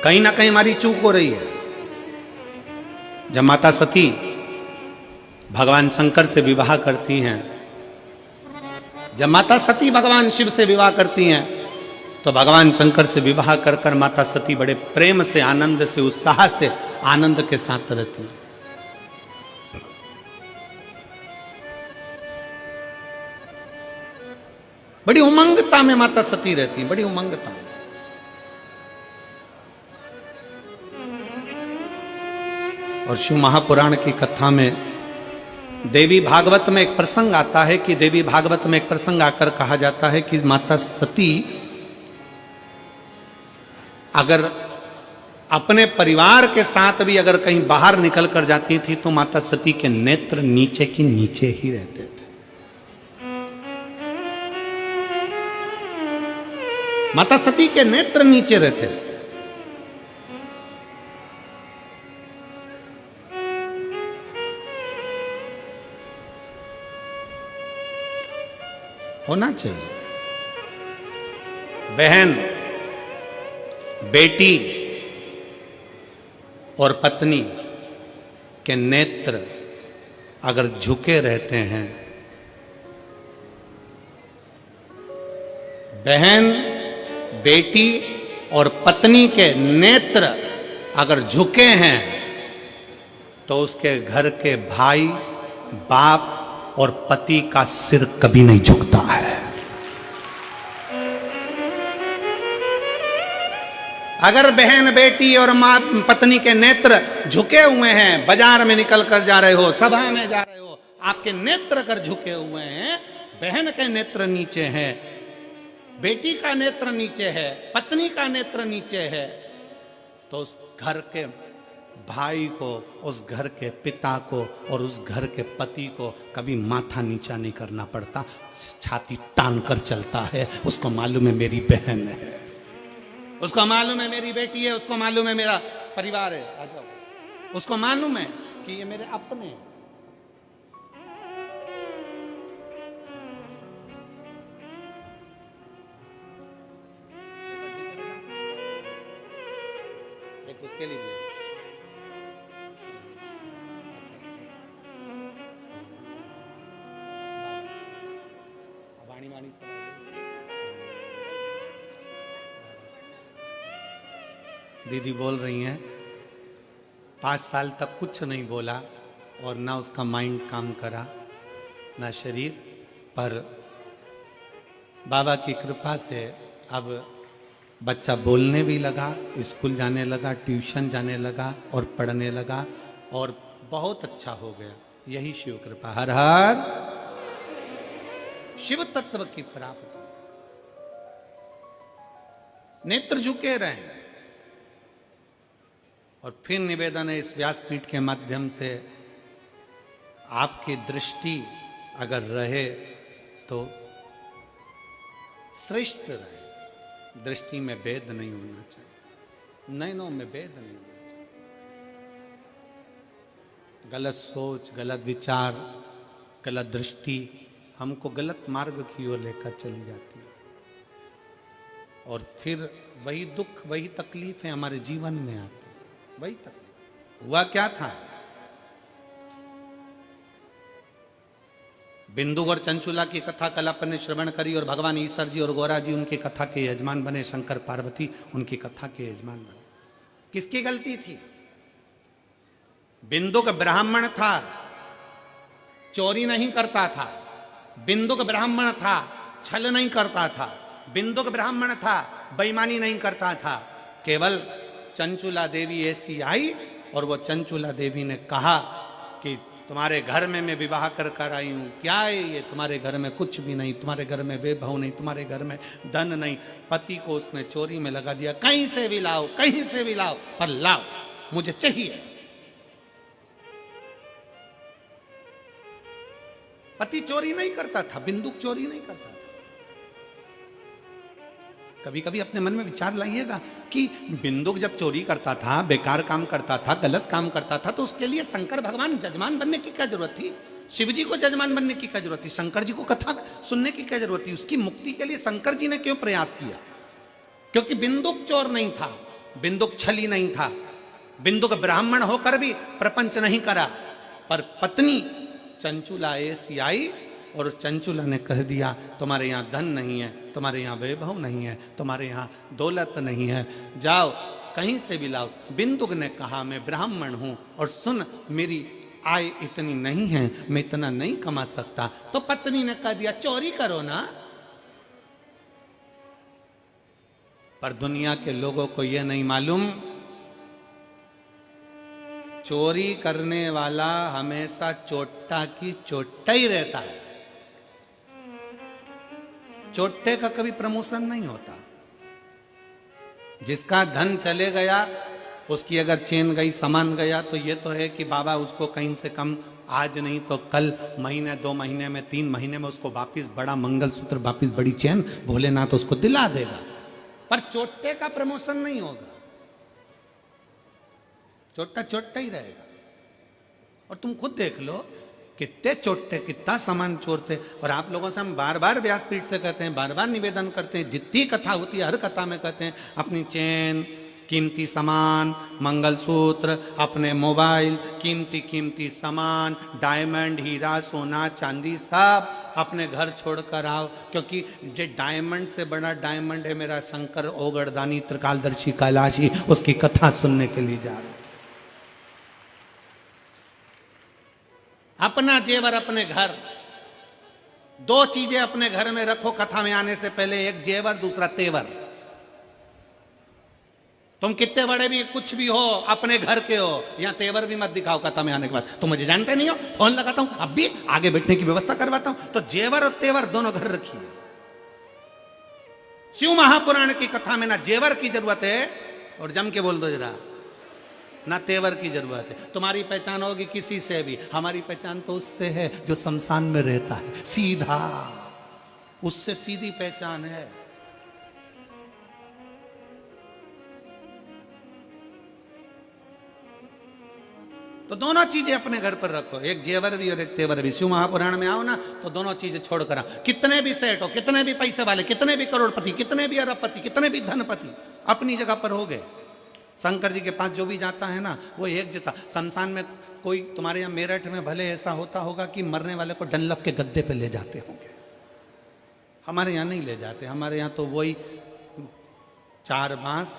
A: कहीं ना कहीं हमारी चूक हो रही है। जब माता सती भगवान शंकर से विवाह करती हैं, जब माता सती भगवान शिव से विवाह करती हैं, तो भगवान शंकर से विवाह कर कर माता सती बड़े प्रेम से, आनंद से, उत्साह से, आनंद के साथ रहती हैं। बड़ी उमंगता में माता सती रहती हैं, बड़ी उमंगता में। और शिव महापुराण की कथा में देवी भागवत में एक प्रसंग आता है कि देवी भागवत में एक प्रसंग आकर कहा जाता है कि माता सती अगर अपने परिवार के साथ भी अगर कहीं बाहर निकल कर जाती थी तो माता सती के नेत्र नीचे की नीचे ही रहते थे। माता सती के नेत्र नीचे रहते थे। होना चाहिए। बहन, बेटी और पत्नी के नेत्र अगर झुके रहते हैं, बहन, बेटी और पत्नी के नेत्र अगर झुके हैं तो उसके घर के भाई, बाप और पति का सिर कभी नहीं झुकता है। अगर बहन, बेटी और मां, पत्नी के नेत्र झुके हुए हैं, बाजार में निकल कर जा रहे हो, सभा में जा रहे हो, आपके नेत्र अगर झुके हुए हैं, बहन के नेत्र नीचे हैं, बेटी का नेत्र नीचे है, पत्नी का नेत्र नीचे है, तो उस घर के भाई को, उस घर के पिता को और उस घर के पति को कभी माथा नीचा नहीं करना पड़ता, छाती तान कर चलता है। उसको मालूम है मेरी बहन है, उसको मालूम है मेरी बेटी है, उसको मालूम है मेरा परिवार है। आ जाओ, उसको मालूम है कि ये मेरे अपने हैं। एक उसके लिए भी है। वाणी वाणी सब दीदी बोल रही हैं 5 साल तक कुछ नहीं बोला और ना उसका माइंड काम करा, ना शरीर, पर बाबा की कृपा से अब बच्चा बोलने भी लगा, स्कूल जाने लगा, ट्यूशन जाने लगा और पढ़ने लगा और बहुत अच्छा हो गया। यही शिव कृपा। हर हर शिव तत्व की प्राप्ति। नेत्र झुके रहे। और फिर निवेदन है इस व्यासपीठ के माध्यम से, आपकी दृष्टि अगर रहे तो श्रेष्ठ रहे। दृष्टि में भेद नहीं होना चाहिए, नयनों में भेद नहीं होना चाहिए। गलत सोच, गलत विचार, गलत दृष्टि हमको गलत मार्ग की ओर लेकर चली जाती है और फिर वही दुख, वही तकलीफें हमारे जीवन में आती है। वही तकलीफ। हुआ क्या था, बिंदु और चंचुला की कथा कल अपन ने श्रवण करी और भगवान ईश्वर जी और गौरा जी उनकी कथा के यजमान बने, शंकर पार्वती उनकी कथा के यजमान बने। किसकी गलती थी? बिंदुक ब्राह्मण था, चोरी नहीं करता था। बिंदुक ब्राह्मण था, छल नहीं करता था। बिंदुक ब्राह्मण था, बेईमानी नहीं करता था। केवल चंचुला देवी ऐसी आई और वो चंचुला देवी ने कहा कि तुम्हारे घर में मैं विवाह कर आई हूं, क्या है ये? तुम्हारे घर में कुछ भी नहीं, तुम्हारे घर में वैभव नहीं, तुम्हारे घर में धन नहीं। पति को उसने चोरी में लगा दिया, कहीं से भी लाओ, कहीं से भी लाओ, पर लाओ, मुझे चाहिए। पति चोरी नहीं करता था, बिंदुक चोरी नहीं करता था। कभी कभी अपने मन में विचार लाइएगा कि बिंदुक जब चोरी करता था, बेकार काम करता था, गलत काम करता था, तो उसके लिए शंकर भगवान जजमान बनने की क्या जरूरत थी? शिव जी को जजमान बनने की क्या जरूरत थी? शंकर जी को कथा सुनने की क्या जरूरत थी? उसकी मुक्ति के लिए शंकर जी ने क्यों प्रयास किया? क्योंकि बिंदुक चोर नहीं था, बिंदुक छली नहीं था, बिंदुक ब्राह्मण होकर भी प्रपंच नहीं करा। पर पत्नी चंचुला ऐसी आई और उस चंचुला ने कह दिया, तुम्हारे यहाँ धन नहीं है, तुम्हारे यहाँ वैभव नहीं है, तुम्हारे यहाँ दौलत नहीं है, जाओ कहीं से भी लाओ। बिंदुक ने कहा मैं ब्राह्मण हूं और सुन, मेरी आय इतनी नहीं है, मैं इतना नहीं कमा सकता। तो पत्नी ने कह दिया चोरी करो ना। पर दुनिया के लोगों को यह नहीं मालूम, चोरी करने वाला हमेशा चोट्टा की चोट्टा ही रहता है। चोट्टे का कभी प्रमोशन नहीं होता। जिसका धन चले गया, उसकी अगर चेन गई, सामान गया, तो ये तो है कि बाबा उसको कहीं से कम आज नहीं तो कल, महीने 2 महीने में 3 महीने में उसको वापिस बड़ा मंगलसूत्र, वापिस बड़ी चेन भोलेनाथ उसको दिला देगा। पर चोट्टे का प्रमोशन नहीं होगा, चोट्टा चोट्टा ही रहेगा। और तुम खुद देख लो कितने चोट्टे, कितना सामान चोरते। और आप लोगों से हम बार बार व्यासपीठ से कहते हैं, बार बार निवेदन करते हैं, जितनी कथा होती है हर कथा में कहते हैं अपनी चेन, कीमती सामान, मंगलसूत्र, अपने मोबाइल, कीमती कीमती सामान, डायमंड, हीरा, सोना, चांदी, सब अपने घर छोड़कर आओ, क्योंकि जो डायमंड से बड़ा डायमंड है मेरा शंकर ओगड़दानी त्रिकालदर्शी कैलाशी, उसकी कथा सुनने के लिए जा रहे। अपना जेवर अपने घर, दो चीजें अपने घर में रखो कथा में आने से पहले, एक जेवर दूसरा तेवर। तुम कितने बड़े भी कुछ भी हो अपने घर के हो, यहां तेवर भी मत दिखाओ कथा में आने के बाद। तुम मुझे जानते नहीं हो, फोन लगाता हूं अब भी आगे बैठने की व्यवस्था करवाता हूं, तो जेवर और तेवर दोनों घर रखिए। शिव महापुराण की कथा में ना जेवर की जरूरत है, और जम के बोल दो जरा, ना तेवर की जरूरत है। तुम्हारी पहचान होगी किसी से भी, हमारी पहचान तो उससे है जो शमशान में रहता है, सीधा उससे सीधी पहचान है। तो दोनों चीजें अपने घर पर रखो, एक जेवर भी और एक तेवर भी। शिव महापुराण में आओ ना तो दोनों चीजें छोड़कर आओ। कितने भी सेठ हो, कितने भी पैसे वाले, कितने भी करोड़पति, कितने भी अरबपति, कितने भी धनपति, अपनी जगह पर हो गए। शंकर जी के पास जो भी जाता है ना वो एक जैसा। शमशान में कोई तुम्हारे यहाँ मेरठ में भले ऐसा होता होगा कि मरने वाले को डनलफ के गद्दे पे ले जाते होंगे, हमारे यहाँ नहीं ले जाते। हमारे यहाँ तो वही 4 बांस,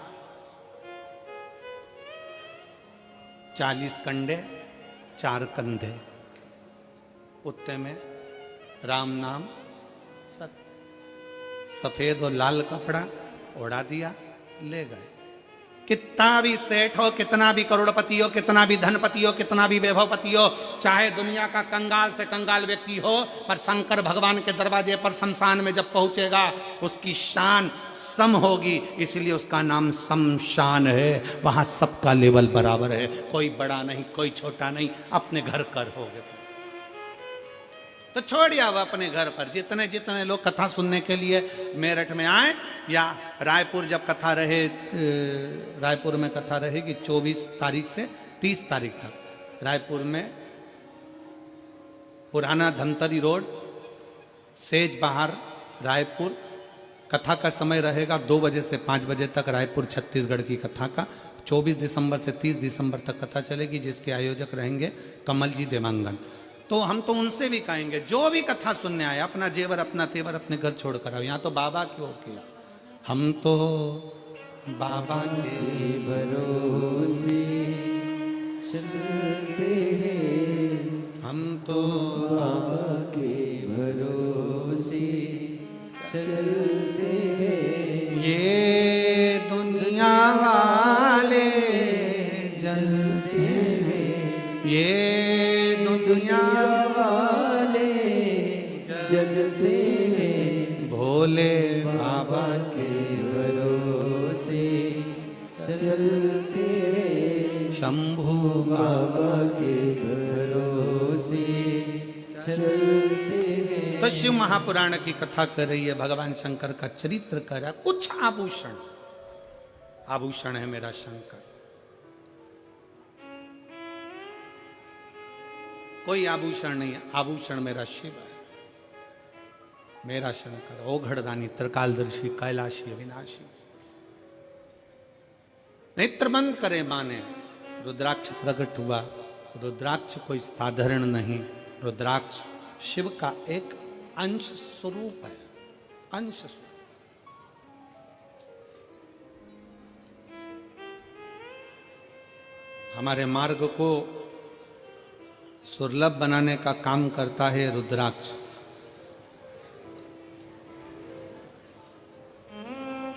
A: 40 कंडे, 4 कंधे, उत्ते में राम नाम सत्य, सफेद और लाल कपड़ा ओढ़ा दिया, ले गए। कितना भी सेठ हो, कितना भी करोड़पति हो, कितना भी धनपति हो, कितना भी वैभवपति हो, चाहे दुनिया का कंगाल से कंगाल व्यक्ति हो, पर शंकर भगवान के दरवाजे पर शमशान में जब पहुंचेगा उसकी शान सम होगी, इसलिए उसका नाम शमशान है। वहां सबका लेवल बराबर है, कोई बड़ा नहीं, कोई छोटा नहीं, अपने घर कर हो गए तो छोड़िए अब अपने घर पर। जितने जितने लोग कथा सुनने के लिए मेरठ में आए, या रायपुर जब कथा रहे, रायपुर में कथा रहेगी 24 तारीख से 30 तारीख तक। रायपुर में पुराना धमतरी रोड, सेज बाहर रायपुर। कथा का समय रहेगा 2 बजे से 5 बजे तक, रायपुर छत्तीसगढ़ की कथा का। 24 दिसंबर से 30 दिसंबर तक कथा चलेगी, जिसके आयोजक रहेंगे कमल जी देवांगन। तो हम तो उनसे भी कहेंगे जो भी कथा सुनने आए अपना जेवर अपना तेवर अपने घर छोड़ कर आओ। यहाँ तो बाबा क्यों किया, हम तो बाबा के भरोसे चलते हैं, हम तो बाबा के भरोसे चलते हैं। ये दुनिया वाले जलते हैं, ये दुनिया वाले जलते हैं, भोले बाबा के भरोसे चलते हैं, शंभू बाबा के भरोसे चलते हैं। तो शिव महापुराण की कथा कर रही है, भगवान शंकर का चरित्र कर रहा है। कुछ आभूषण, आभूषण है मेरा शंकर, कोई आभूषण नहीं है, आभूषण मेरा शिव है, मेरा शंकर ओघड़दानी त्रिकालदर्शी कैलाशी अविनाशी। नेत्र बंद करे माने, रुद्राक्ष प्रकट हुआ। रुद्राक्ष कोई साधारण नहीं, रुद्राक्ष शिव का एक अंश स्वरूप है, अंश स्वरूप। हमारे मार्ग को सुलभ बनाने का काम करता है रुद्राक्ष।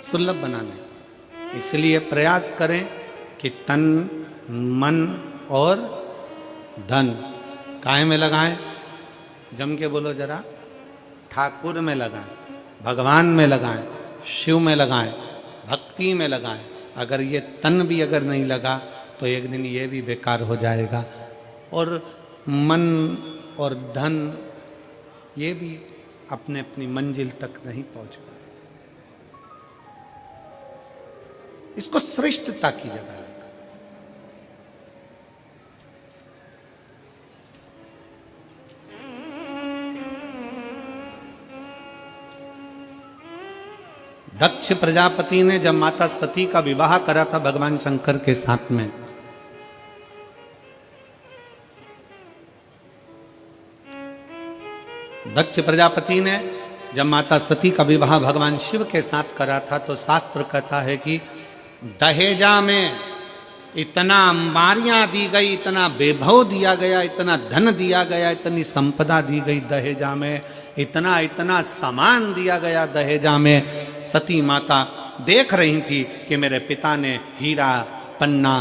A: सुलभ बनाने, इसलिए प्रयास करें कि तन मन और धन काय में लगाएं। जम के बोलो जरा, ठाकुर में लगाएं, भगवान में लगाएं, शिव में लगाएं, भक्ति में लगाएं। अगर ये तन भी अगर नहीं लगा तो एक दिन ये भी बेकार हो जाएगा, और मन और धन ये भी अपने अपनी मंजिल तक नहीं पहुंच पाए। इसको श्रेष्ठता की जगह है। दक्ष प्रजापति ने जब माता सती का विवाह करा था भगवान शंकर के साथ में, दक्ष प्रजापति ने जब माता सती का विवाह भगवान शिव के साथ करा था तो शास्त्र कहता है कि दहेजा में इतना अंबारियां दी गई, इतना वैभव दिया गया, इतना धन दिया गया, इतनी संपदा दी गई दहेजा में, इतना इतना सामान दिया गया दहेजा में। सती माता देख रही थी कि मेरे पिता ने हीरा पन्ना,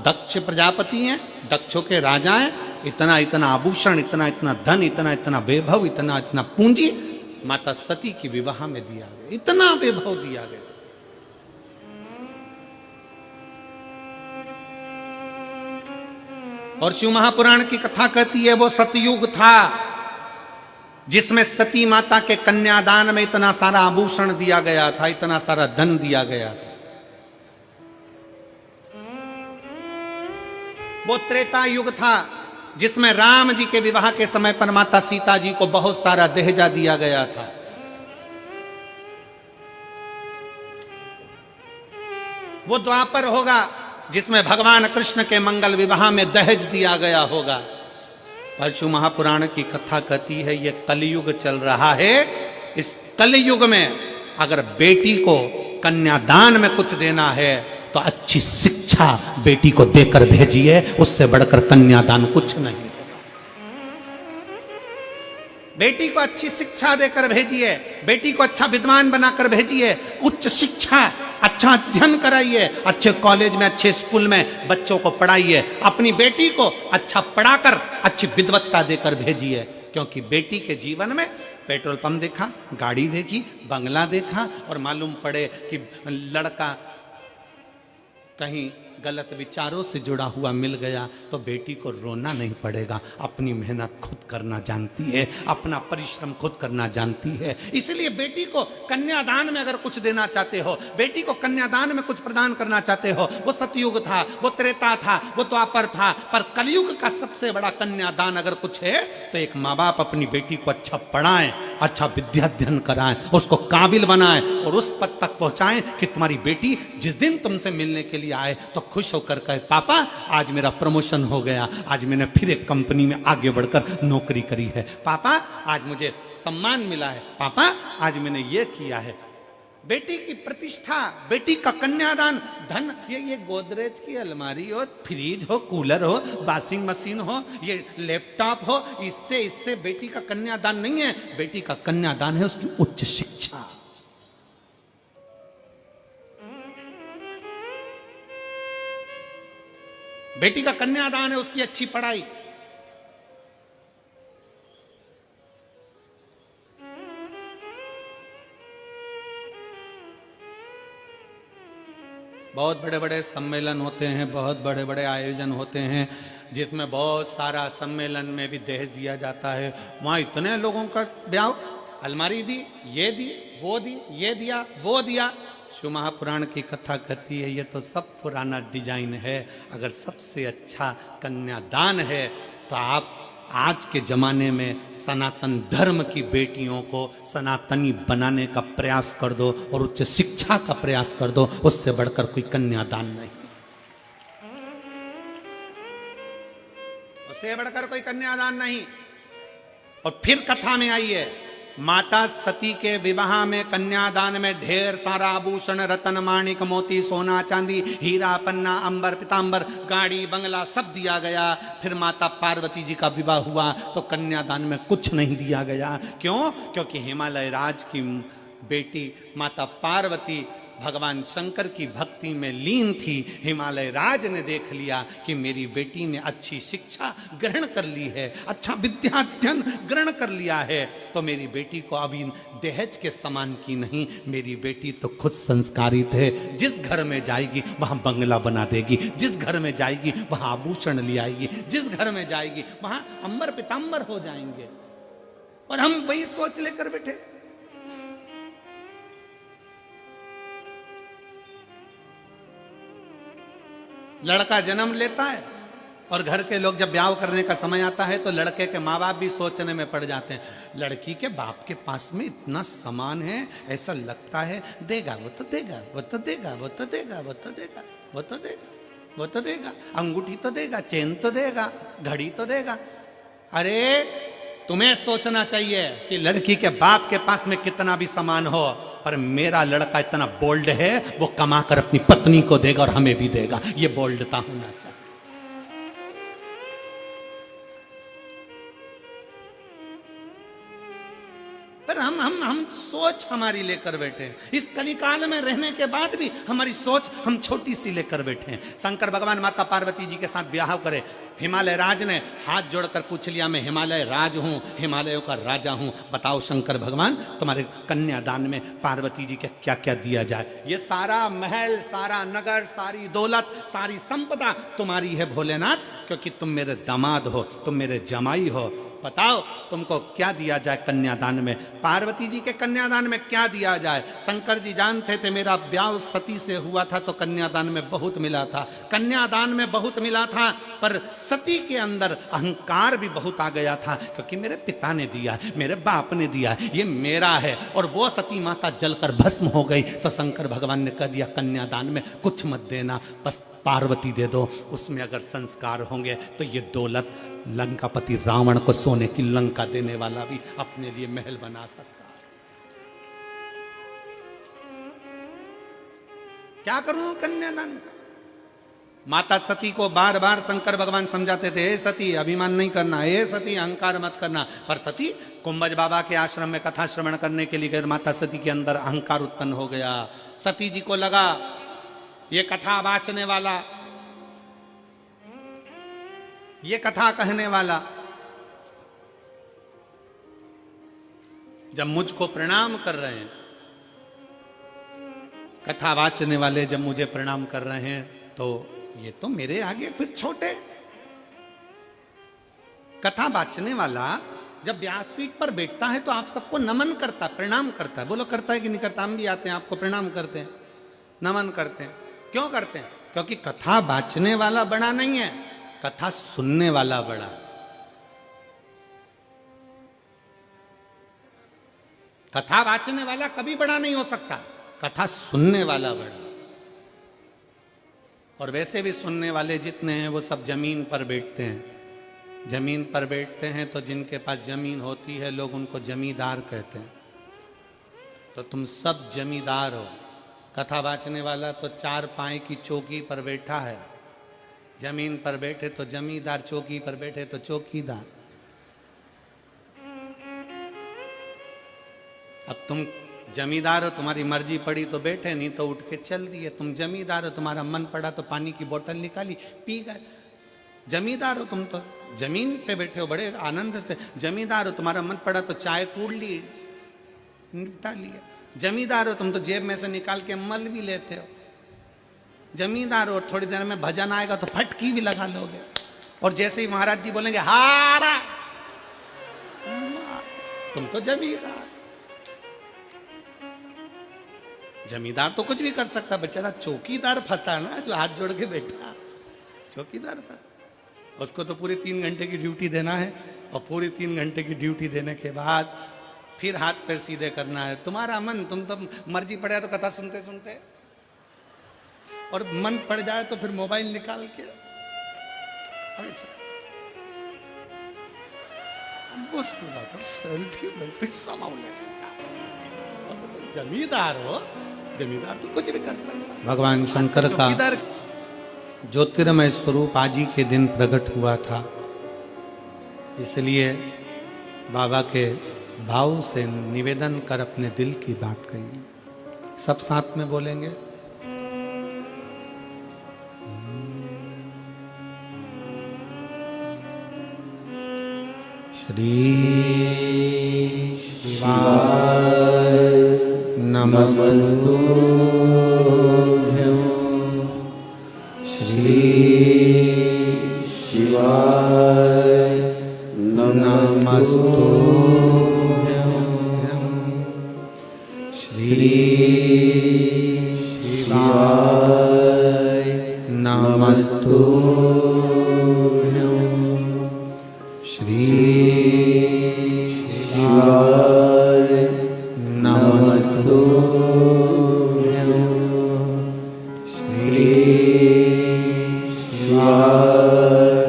A: दक्ष प्रजापति हैं, दक्षों के राजा हैं, इतना इतना आभूषण, इतना इतना धन, इतना इतना वैभव, इतना इतना पूंजी माता सती की विवाह में दिया गया, इतना वैभव दिया गया। और शिव महापुराण की कथा कहती है वो सतयुग था जिसमें सती माता के कन्यादान में इतना सारा आभूषण दिया गया था, इतना सारा धन दिया गया था। वो त्रेता युग था जिसमें राम जी के विवाह के समय पर माता सीता जी को बहुत सारा दहेजा दिया गया था। वो द्वापर होगा जिसमें भगवान कृष्ण के मंगल विवाह में दहेज दिया गया होगा। परशु महापुराण की कथा कहती है ये कलयुग चल रहा है, इस कलयुग में अगर बेटी को कन्यादान में कुछ देना है तो अच्छी शिक्षा बेटी को देकर भेजिए, उससे बढ़कर कन्यादान कुछ नहीं। बेटी को अच्छी शिक्षा देकर भेजिए, बेटी को अच्छा विद्वान बनाकर भेजिए, उच्च शिक्षा, अच्छा अध्ययन कराइए, अच्छे कॉलेज में, अच्छे स्कूल में बच्चों को पढ़ाइए, अपनी बेटी को अच्छा पढ़ाकर अच्छी विद्वत्ता देकर भेजिए। क्योंकि बेटी के जीवन में पेट्रोल पंप देखा, गाड़ी देखी, बंगला देखा और मालूम पड़े कि लड़का कहीं गलत विचारों से जुड़ा हुआ मिल गया तो बेटी को रोना नहीं पड़ेगा, अपनी मेहनत खुद करना जानती है, अपना परिश्रम खुद करना जानती है। इसलिए बेटी को कन्यादान में अगर कुछ देना चाहते हो, बेटी को कन्यादान में कुछ प्रदान करना चाहते हो, वो सतयुग था, वो त्रेता था, वो द्वापर था, पर कलयुग का सबसे बड़ा कन्यादान अगर कुछ है तो एक माँ बाप अपनी बेटी को अच्छा पढ़ाएं, अच्छा विद्याध्ययन कराएं, उसको काबिल बनाएं और उस पद तक पहुंचाएं कि तुम्हारी बेटी जिस दिन तुमसे मिलने के लिए आए तो खुश होकर कहे पापा आज मेरा प्रमोशन हो गया, आज मैंने फिर एक कंपनी में आगे बढ़कर नौकरी करी है, पापा आज मुझे सम्मान मिला है, पापा आज मैंने ये किया है। बेटी की प्रतिष्ठा, बेटी का कन्यादान, धन, ये गोदरेज की अलमारी हो, फ्रिज हो, कूलर हो, वॉशिंग मशीन हो, ये लैपटॉप हो, इससे बेटी का कन्यादान नहीं है। बेटी का कन्यादान है उसकी उच्च शिक्षा। बेटी का कन्यादान है उसकी अच्छी पढ़ाई। बहुत बड़े बड़े सम्मेलन होते हैं, बहुत बड़े बड़े आयोजन होते हैं जिसमें बहुत सारा सम्मेलन में भी दहेज दिया जाता है। वहाँ इतने लोगों का ब्याह, अलमारी दी, ये दी, वो दी, ये दिया, वो दिया। शिव महापुराण की कथा कहती है ये तो सब पुराना डिजाइन है। अगर सबसे अच्छा कन्यादान है तो आप आज के जमाने में सनातन धर्म की बेटियों को सनातनी बनाने का प्रयास कर दो और उच्च शिक्षा का प्रयास कर दो, उससे बढ़कर कोई कन्यादान नहीं, उससे बढ़कर कोई कन्यादान नहीं। और फिर कथा में आई है माता सती के विवाह में कन्यादान में ढेर सारा आभूषण, रतन, माणिक, मोती, सोना, चांदी, हीरा, पन्ना, अंबर, पीतांबर, गाड़ी, बंगला सब दिया गया। फिर माता पार्वती जी का विवाह हुआ तो कन्यादान में कुछ नहीं दिया गया। क्यों? क्योंकि हिमालय राज की बेटी माता पार्वती भगवान शंकर की भक्ति में लीन थी। हिमालय राज ने देख लिया कि मेरी बेटी ने अच्छी शिक्षा ग्रहण कर ली है, अच्छा विद्याध्ययन ग्रहण कर लिया है, तो मेरी बेटी को अभी दहेज के समान की नहीं, मेरी बेटी तो खुद संस्कारित है। जिस घर में जाएगी वहां बंगला बना देगी, जिस घर में जाएगी वहां आभूषण ले आएगी, जिस घर में जाएगी वहां अंबर पीतांबर हो जाएंगे। और हम वही सोच लेकर बैठे। लड़का जन्म लेता है और घर के लोग जब ब्याह करने का समय आता है तो लड़के के माँ बाप भी सोचने में पड़ जाते हैं, लड़की के बाप के पास में इतना सामान है, ऐसा लगता है देगा, वो तो देगा, वो तो देगा, वो तो देगा, वो तो देगा, वो तो देगा, वो तो देगा, अंगूठी तो देगा, चेन तो देगा, घड़ी तो देगा। अरे तुम्हें सोचना चाहिए कि लड़की के बाप के पास में कितना भी सामान हो, पर मेरा लड़का इतना बोल्ड है, वो कमाकर अपनी पत्नी को देगा और हमें भी देगा। ये बोल्डता होना चाहिए। पर हम सोच हमारी लेकर बैठे हैं। इस कलिकाल में रहने के बाद भी हमारी सोच हम छोटी सी लेकर बैठे हैं। शंकर भगवान माता पार्वती जी के साथ ब्याह करे, हिमालय राज ने हाथ जोड़कर पूछ लिया, मैं हिमालय राज हूं, हिमालयों का राजा हूं, बताओ शंकर भगवान तुम्हारे कन्यादान में पार्वती जी के क्या क्या दिया जाए। ये सारा महल, सारा नगर, सारी दौलत, सारी संपदा तुम्हारी है भोलेनाथ, क्योंकि तुम मेरे दामाद हो, तुम मेरे जमाई हो। बताओ तुमको क्या दिया जाए कन्यादान में। पार्वती जी के कन्यादान में क्या दिया जाए। शंकर जी जानते थे मेरा ब्याह सती से हुआ था तो कन्यादान में बहुत मिला था, कन्यादान में बहुत मिला था, पर सती के अंदर अहंकार भी बहुत आ गया था, क्योंकि मेरे पिता ने दिया, मेरे बाप ने दिया, ये मेरा है। और वो सती माता जलकर भस्म हो गई तो शंकर भगवान ने कह दिया कन्यादान में कुछ मत देना, बस पार्वती दे दो, उसमें अगर संस्कार होंगे तो ये दौलत लंकापति रावण को सोने की लंका देने वाला भी अपने लिए महल बना सकता है। क्या करूं कन्यादान। माता सती को बार बार शंकर भगवान समझाते थे, हे सती अभिमान नहीं करना, हे सती अहंकार मत करना, पर सती कुंभज बाबा के आश्रम में कथा श्रवण करने के लिए गए। माता सती के अंदर अहंकार उत्पन्न हो गया। सती जी को लगा ये कथा वाचने वाला, ये कथा कहने वाला जब मुझको प्रणाम कर रहे हैं, कथा वाचने वाले जब मुझे प्रणाम कर रहे हैं, तो ये तो मेरे आगे फिर छोटे। कथा वाचने वाला जब व्यासपीठ पर बैठता है तो आप सबको नमन करता, प्रणाम करता है। बोलो करता है कि नहीं करता। हम भी आते हैं, आपको प्रणाम करते हैं, नमन करते हैं। क्यों करते हैं? क्योंकि कथा वाचने वाला बड़ा नहीं है, कथा सुनने वाला बड़ा। कथा वाचने वाला कभी बड़ा नहीं हो सकता, कथा सुनने वाला बड़ा। और वैसे भी सुनने वाले जितने हैं वो सब जमीन पर बैठते हैं। जमीन पर बैठते हैं तो जिनके पास जमीन होती है लोग उनको जमींदार कहते हैं। तो तुम सब जमींदार हो। कथा वाचने वाला तो चार पाए की चौकी पर बैठा है, जमीन पर बैठे तो जमींदार, चौकी पर बैठे तो चौकीदार। अब तुम जमींदार हो, तुम्हारी मर्जी पड़ी तो बैठे, नहीं तो उठ के चल दिए। तुम जमींदार हो, तुम्हारा मन पड़ा तो पानी की बोतल निकाली, पी गए। जमींदार हो तुम, तो जमीन पे बैठे हो बड़े आनंद से। जमींदार हो, तुम्हारा मन पड़ा तो चाय कूड़ ली, निपटा लिया। जमींदार हो तुम तो जेब में से निकाल के मल भी लेते हो। जमींदार हो, थोड़ी देर में भजन आएगा तो फटकी भी लगा लोगे। और जैसे ही महाराज जी बोलेंगे हारा, तुम तो जमींदार। जमींदार तो कुछ भी कर सकता, बेचारा चौकीदार फंसा ना, जो हाथ जोड़ के बैठा, चौकीदार फंसा। उसको तो पूरी 3 घंटे की ड्यूटी देना है, और पूरी 3 घंटे की ड्यूटी देने के बाद फिर हाथ पैर सीधे करना है। तुम्हारा मन, तुम तो मर्जी पड़े तो कथा सुनते सुनते, और मन पड़ जाए तो फिर मोबाइल निकाल के सेल्फी समाउने। जमींदार हो, जमींदार तो कुछ भी कर सकता। भगवान शंकर का ज्योतिर्मय स्वरूप आज ही के दिन प्रकट हुआ था, इसलिए बाबा के भाव से निवेदन कर अपने दिल की बात कही। सब साथ में बोलेंगे। श्री शिवाय नमस्तुभ्यं। श्री शिवाय नमस्तुभ्यं। श्री शिवाय नमस्तुभ्यं। श्री शिवाय नमस्तुभ्यं। श्री शिवाय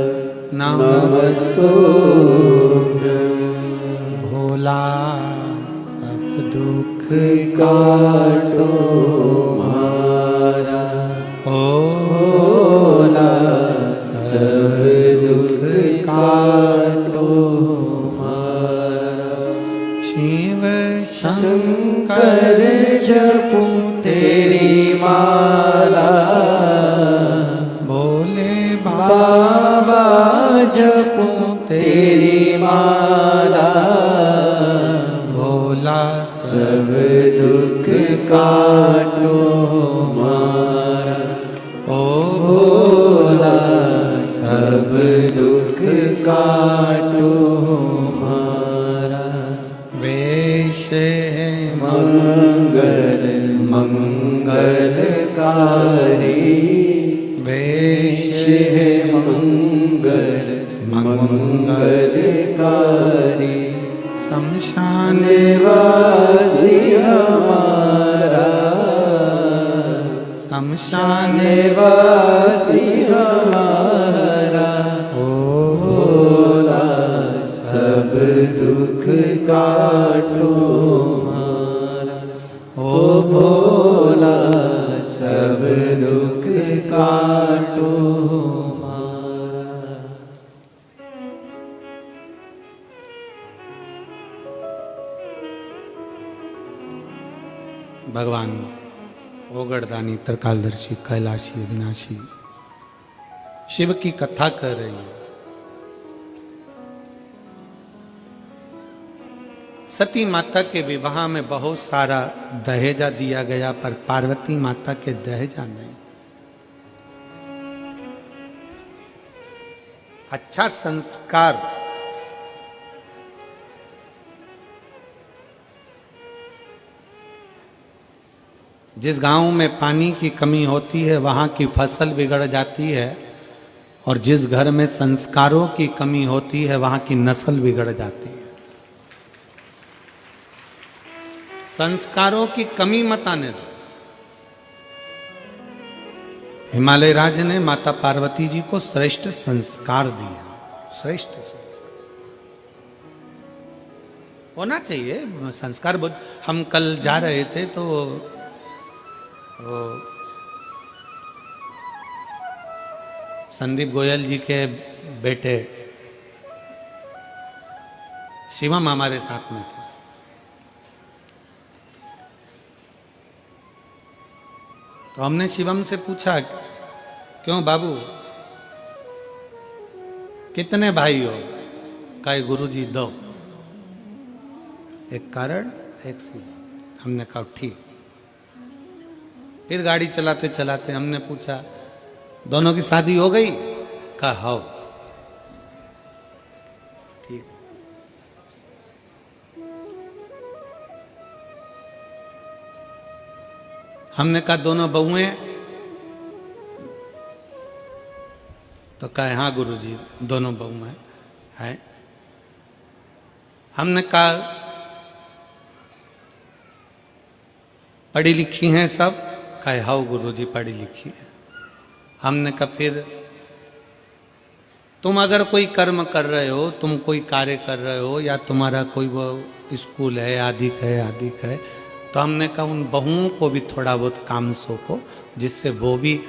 A: नमस्तुभ्यं।
B: काटो मारा, भोला सब दुख काटो मारा।
A: शिव
B: शंकर जपूं तेरी माला,
A: भोले
B: बाबा जपूं तेरी माला,
A: भोला
B: सब दुख काटो मारा। ओ भोला सब दुख काटो मारा।
A: वेश है
B: मंगल मंगलकारी, वेश है मंगल मंगलकारी।
A: शमशान
B: वासी हमारा,
A: शमशान
B: वासी हमारा। ओ भोला सब दुख काटो मारा, ओ भोला सब दुख काटो मारा।
A: भगवान ओगड़दानी त्रिकालदर्शी कैलाशी विनाशी शिव की कथा कर रही है। सती माता के विवाह में बहुत सारा दहेजा दिया गया, पर पार्वती माता के दहेजा नहीं। अच्छा संस्कार जिस गांव में पानी की कमी होती है वहां की फसल बिगड़ जाती है, और जिस घर में संस्कारों की कमी होती है वहां की नस्ल बिगड़ जाती है। संस्कारों की कमी मत आने दो। हिमालय राज ने माता पार्वती जी को श्रेष्ठ संस्कार दिए, श्रेष्ठ संस्कार होना चाहिए। संस्कार हम कल जा रहे थे तो संदीप गोयल जी के बेटे शिवम हमारे साथ में थे। तो हमने शिवम से पूछा, क्यों बाबू कितने भाई हो? कहे गुरुजी दो। एक कारण एक सीधा। हमने कहा ठीक। फिर गाड़ी चलाते चलाते हमने पूछा, दोनों की शादी हो गई? कहा हो। ठीक। हमने कहा दोनों बहुएं? तो कहा हाँ गुरुजी दोनों बहुएं हैं। हमने कहा पढ़ी लिखी हैं सब? कहे हाँ गुरुजी पढ़ी लिखी है। हमने कहा फिर तुम अगर कोई कर्म कर रहे हो, तुम कोई कार्य कर रहे हो, या तुम्हारा कोई वो स्कूल है, आदिक है, तो हमने कहा उन बहुओं को भी थोड़ा बहुत काम सौंपो, जिससे वो भी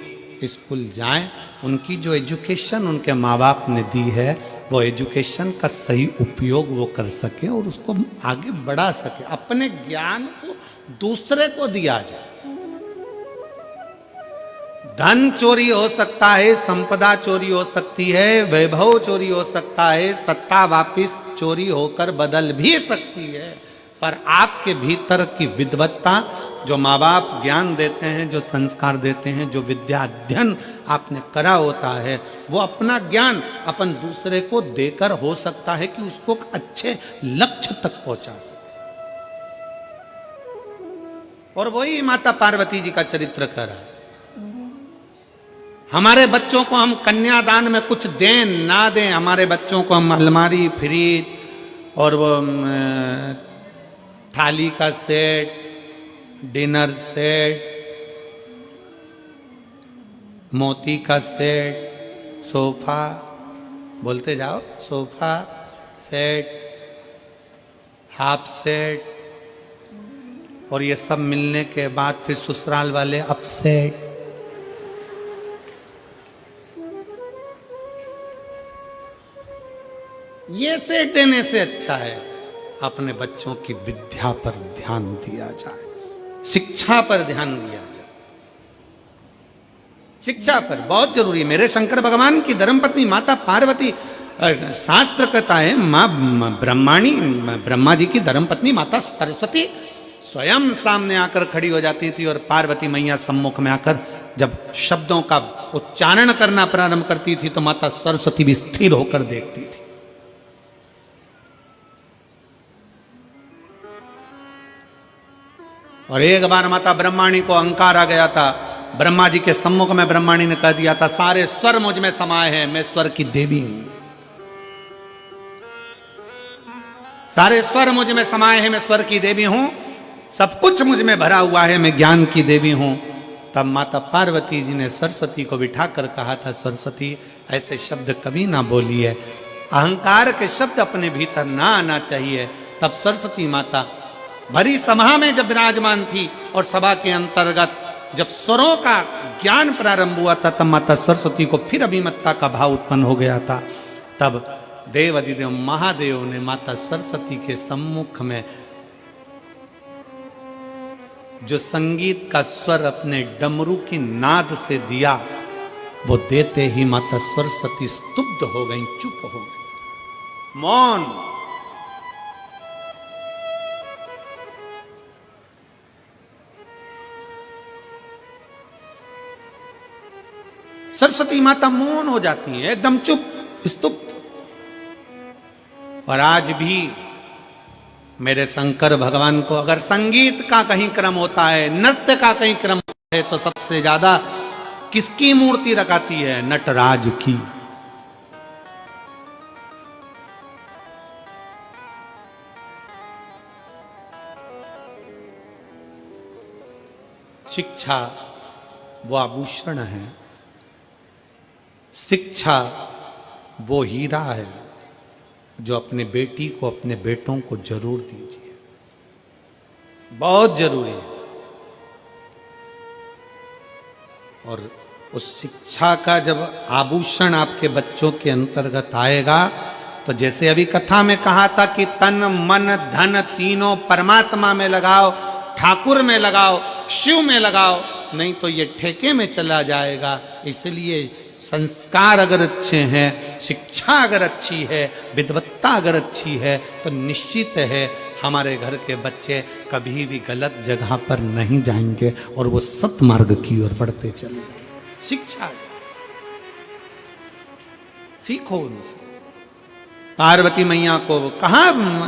A: स्कूल जाएं। उनकी जो एजुकेशन उनके माँ बाप ने दी है, वो एजुकेशन का सही उपयोग वो कर सके और उसको आगे बढ़ा सके। अपने ज्ञान को दूसरे को दिया जाए। धन चोरी हो सकता है, संपदा चोरी हो सकती है, वैभव चोरी हो सकता है, सत्ता वापिस चोरी होकर बदल भी सकती है, पर आपके भीतर की विद्वत्ता, जो माँ बाप ज्ञान देते हैं, जो संस्कार देते हैं, जो विद्या अध्ययन आपने करा होता है, वो अपना ज्ञान अपन दूसरे को देकर हो सकता है कि उसको अच्छे लक्ष्य तक पहुंचा सके। और वही माता पार्वती जी का चरित्र कर रहा है। हमारे बच्चों को हम कन्यादान में कुछ दें ना दें, हमारे बच्चों को हम अलमारी, फ्रिज और वो थाली का सेट, डिनर सेट, मोती का सेट, सोफा, बोलते जाओ, सोफा सेट, हाफ सेट, और ये सब मिलने के बाद फिर ससुराल वाले अपसेट। ये सेठ देने से अच्छा है अपने बच्चों की विद्या पर ध्यान दिया जाए, शिक्षा पर ध्यान दिया जाए। शिक्षा पर बहुत जरूरी है। मेरे शंकर भगवान की धर्मपत्नी माता पार्वती, शास्त्र कहता है मां ब्रह्मा जी की धर्मपत्नी माता सरस्वती स्वयं सामने आकर खड़ी हो जाती थी और पार्वती मैया सम्मुख में आकर जब शब्दों का उच्चारण करना प्रारंभ करती थी तो माता सरस्वती भी स्थिर होकर देखती थी। और एक बार माता ब्रह्माणी को अहंकार आ गया था। ब्रह्मा जी के सम्मुख में ब्रह्माणी ने कह दिया था, सारे स्वर मुझ में समाये हैं, मैं स्वर की देवी हूं। सारे स्वर मुझ में समाये हैं, मैं स्वर की देवी हूं। सब कुछ मुझ में भरा हुआ है, मैं ज्ञान की देवी हूं। तब माता पार्वती जी ने सरस्वती को बिठाकर कहा था, सरस्वती ऐसे शब्द कभी ना बोलिए, अहंकार के शब्द अपने भीतर ना आना चाहिए। तब सरस्वती माता भरी सभा में जब विराजमान थी और सभा के अंतर्गत जब स्वरों का ज्ञान प्रारंभ हुआ था, तब माता सरस्वती को फिर अभिमत्ता का भाव उत्पन्न हो गया था। तब देव अधिदेव महादेव ने माता सरस्वती के सम्मुख में जो संगीत का स्वर अपने डमरू की नाद से दिया, वो देते ही माता सरस्वती स्तुब्ध हो गई, चुप हो गई, मौन। सरस्वती माता मौन हो जाती है, एकदम चुप, स्तुप्त। और आज भी मेरे शंकर भगवान को अगर संगीत का कहीं क्रम होता है, नृत्य का कहीं क्रम होता है, तो सबसे ज्यादा किसकी मूर्ति रखाती है? नटराज की। शिक्षा वो आभूषण है, शिक्षा वो हीरा है जो अपने बेटी को, अपने बेटों को जरूर दीजिए, बहुत जरूरी है। और उस शिक्षा का जब आभूषण आपके बच्चों के अंतर्गत आएगा, तो जैसे अभी कथा में कहा था कि तन मन धन तीनों परमात्मा में लगाओ, ठाकुर में लगाओ, शिव में लगाओ, नहीं तो ये ठेके में चला जाएगा। इसलिए संस्कार अगर अच्छे हैं, शिक्षा अगर अच्छी है, विद्वत्ता अगर अच्छी है, तो निश्चित है हमारे घर के बच्चे कभी भी गलत जगह पर नहीं जाएंगे और वो सत्मार्ग की ओर बढ़ते चले। शिक्षा सीखो उनसे। पार्वती मैया को कहा,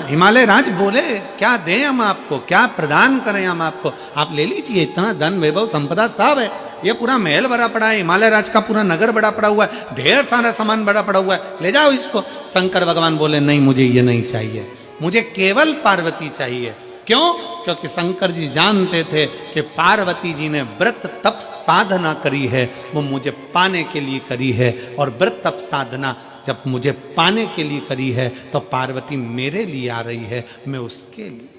A: हिमालय राज बोले क्या दें हम आपको, क्या प्रदान करें हम आपको, आप ले लीजिए, इतना धन वैभव संपदा सब है, ये पूरा महल बड़ा पड़ा है, हिमालय राज का पूरा नगर बड़ा पड़ा हुआ है, ढेर सारा सामान बड़ा पड़ा हुआ है, ले जाओ इसको। शंकर भगवान बोले नहीं, मुझे ये नहीं चाहिए, मुझे केवल पार्वती चाहिए। क्यों? क्योंकि शंकर जी जानते थे कि पार्वती जी ने व्रत तप साधना करी है, वो मुझे पाने के लिए करी है। और व्रत तप साधना जब मुझे पाने के लिए करी है, तो पार्वती मेरे लिए आ रही है, मैं उसके लिए।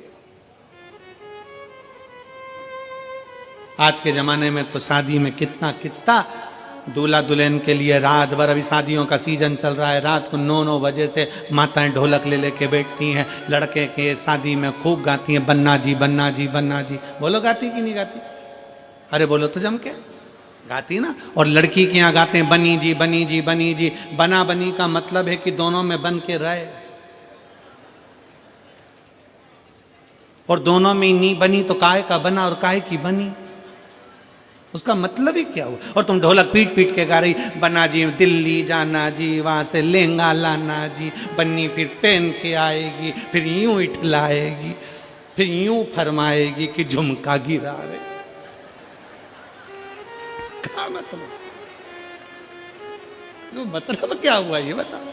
A: आज के जमाने में तो शादी में कितना दूल्हा दुल्हन के लिए रात भर, अभी शादियों का सीजन चल रहा है, रात को 9 बजे से माताएं ढोलक ले लेके बैठती हैं, लड़के के शादी में खूब गाती हैं, बन्ना जी बन्ना जी बन्ना जी। बोलो गाती कि नहीं गाती? अरे बोलो तो जम के गाती ना। और लड़की के यहाँ गाते हैं बनी जी बनी जी बनी जी। बना बनी का मतलब है कि दोनों में बन के रहे, और दोनों में नी बनी तो काहे का बना और काहे की बनी, उसका मतलब ही क्या हुआ? और तुम ढोलक पीट पीट के गा रही, बना जी दिल्ली जाना जी, वहां से लहंगा लाना जी, बन्नी फिर पहन के आएगी, फिर यूं इठलाएगी, फिर यूं फरमाएगी कि झुमका गिरा रहे। क्या मतलब? तो मतलब क्या हुआ ये बताओ।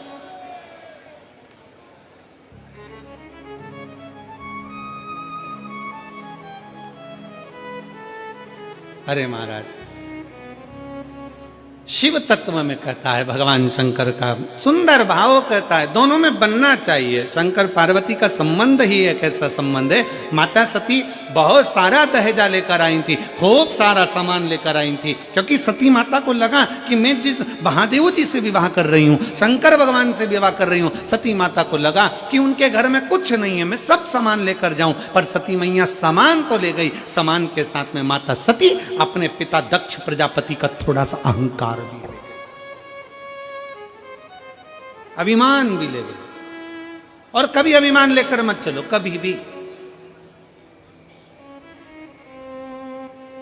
A: अरे महाराज, शिव तत्व में कहता है भगवान शंकर का सुंदर भाव कहता है, दोनों में बनना चाहिए। शंकर पार्वती का संबंध ही एक ऐसा संबंध है। माता सती बहुत सारा दहेजा लेकर आई थी, खूब सारा सामान लेकर आई थी, क्योंकि सती माता को लगा कि मैं जिस महादेव जी से विवाह कर रही हूँ, शंकर भगवान से विवाह कर रही हूँ, सती माता को लगा कि उनके घर में कुछ नहीं है, मैं सब सामान लेकर जाऊं। पर सती मैया सामान तो ले गई, सामान के साथ में माता सती अपने पिता दक्ष प्रजापति का थोड़ा सा अहंकार भी ले गई, अभिमान भी ले गई। और कभी अभिमान लेकर मत चलो, कभी भी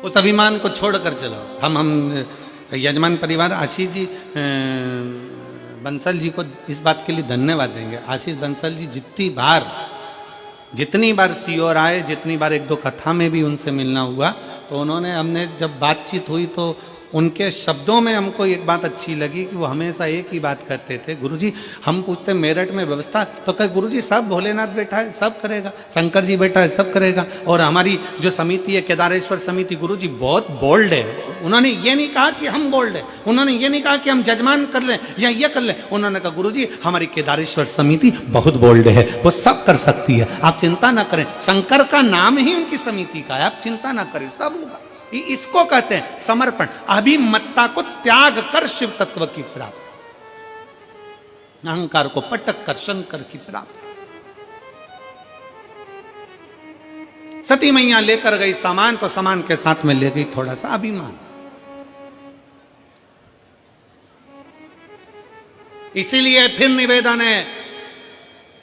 A: उस अभिमान को छोड़कर चलो। हम यजमान परिवार आशीष जी बंसल जी को इस बात के लिए धन्यवाद देंगे। आशीष बंसल जी जितनी बार सीओर आए, जितनी बार एक दो कथा में भी उनसे मिलना हुआ, तो उन्होंने, हमने जब बातचीत हुई तो उनके शब्दों में हमको एक बात अच्छी लगी कि वो हमेशा एक ही बात कहते थे, गुरुजी हम पूछते मेरठ में व्यवस्था, तो कहे गुरुजी सब भोलेनाथ बैठा है सब करेगा, शंकर जी बैठा है सब करेगा। और हमारी जो समिति है केदारेश्वर समिति, गुरुजी बहुत बोल्ड है। उन्होंने ये नहीं कहा कि हम बोल्ड है, उन्होंने ये नहीं कहा कि हम जजमान कर लें या ये कर लें, उन्होंने कहा गुरुजी हमारी केदारेश्वर समिति बहुत बोल्ड है, वो सब कर सकती है, आप चिंता ना करें। शंकर का नाम ही उनकी समिति का है, आप चिंता ना करें, सब होगा। इसको कहते हैं समर्पण, अभिमत्ता को त्याग कर शिव तत्व की प्राप्ति, अहंकार को पटक कर शंकर की प्राप्ति। सती मैया लेकर गई सामान, तो सामान के साथ में ले गई थोड़ा सा अभिमान। इसीलिए फिर निवेदन है,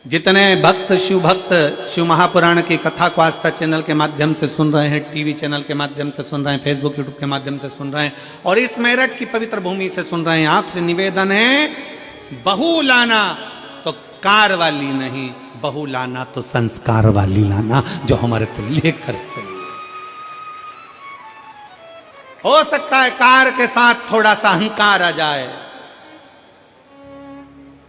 A: जितने भक्त शिव महापुराण की कथा को आस्था चैनल के माध्यम से सुन रहे हैं, टीवी चैनल के माध्यम से सुन रहे हैं, फेसबुक यूट्यूब के माध्यम से सुन रहे हैं, और इस मेरठ की पवित्र भूमि से सुन रहे हैं, आपसे निवेदन है बहू लाना तो कार वाली नहीं, बहू लाना तो संस्कार वाली लाना, जो हमारे को लेकर चले। हो सकता है कार के साथ थोड़ा सा अहंकार आ जाए,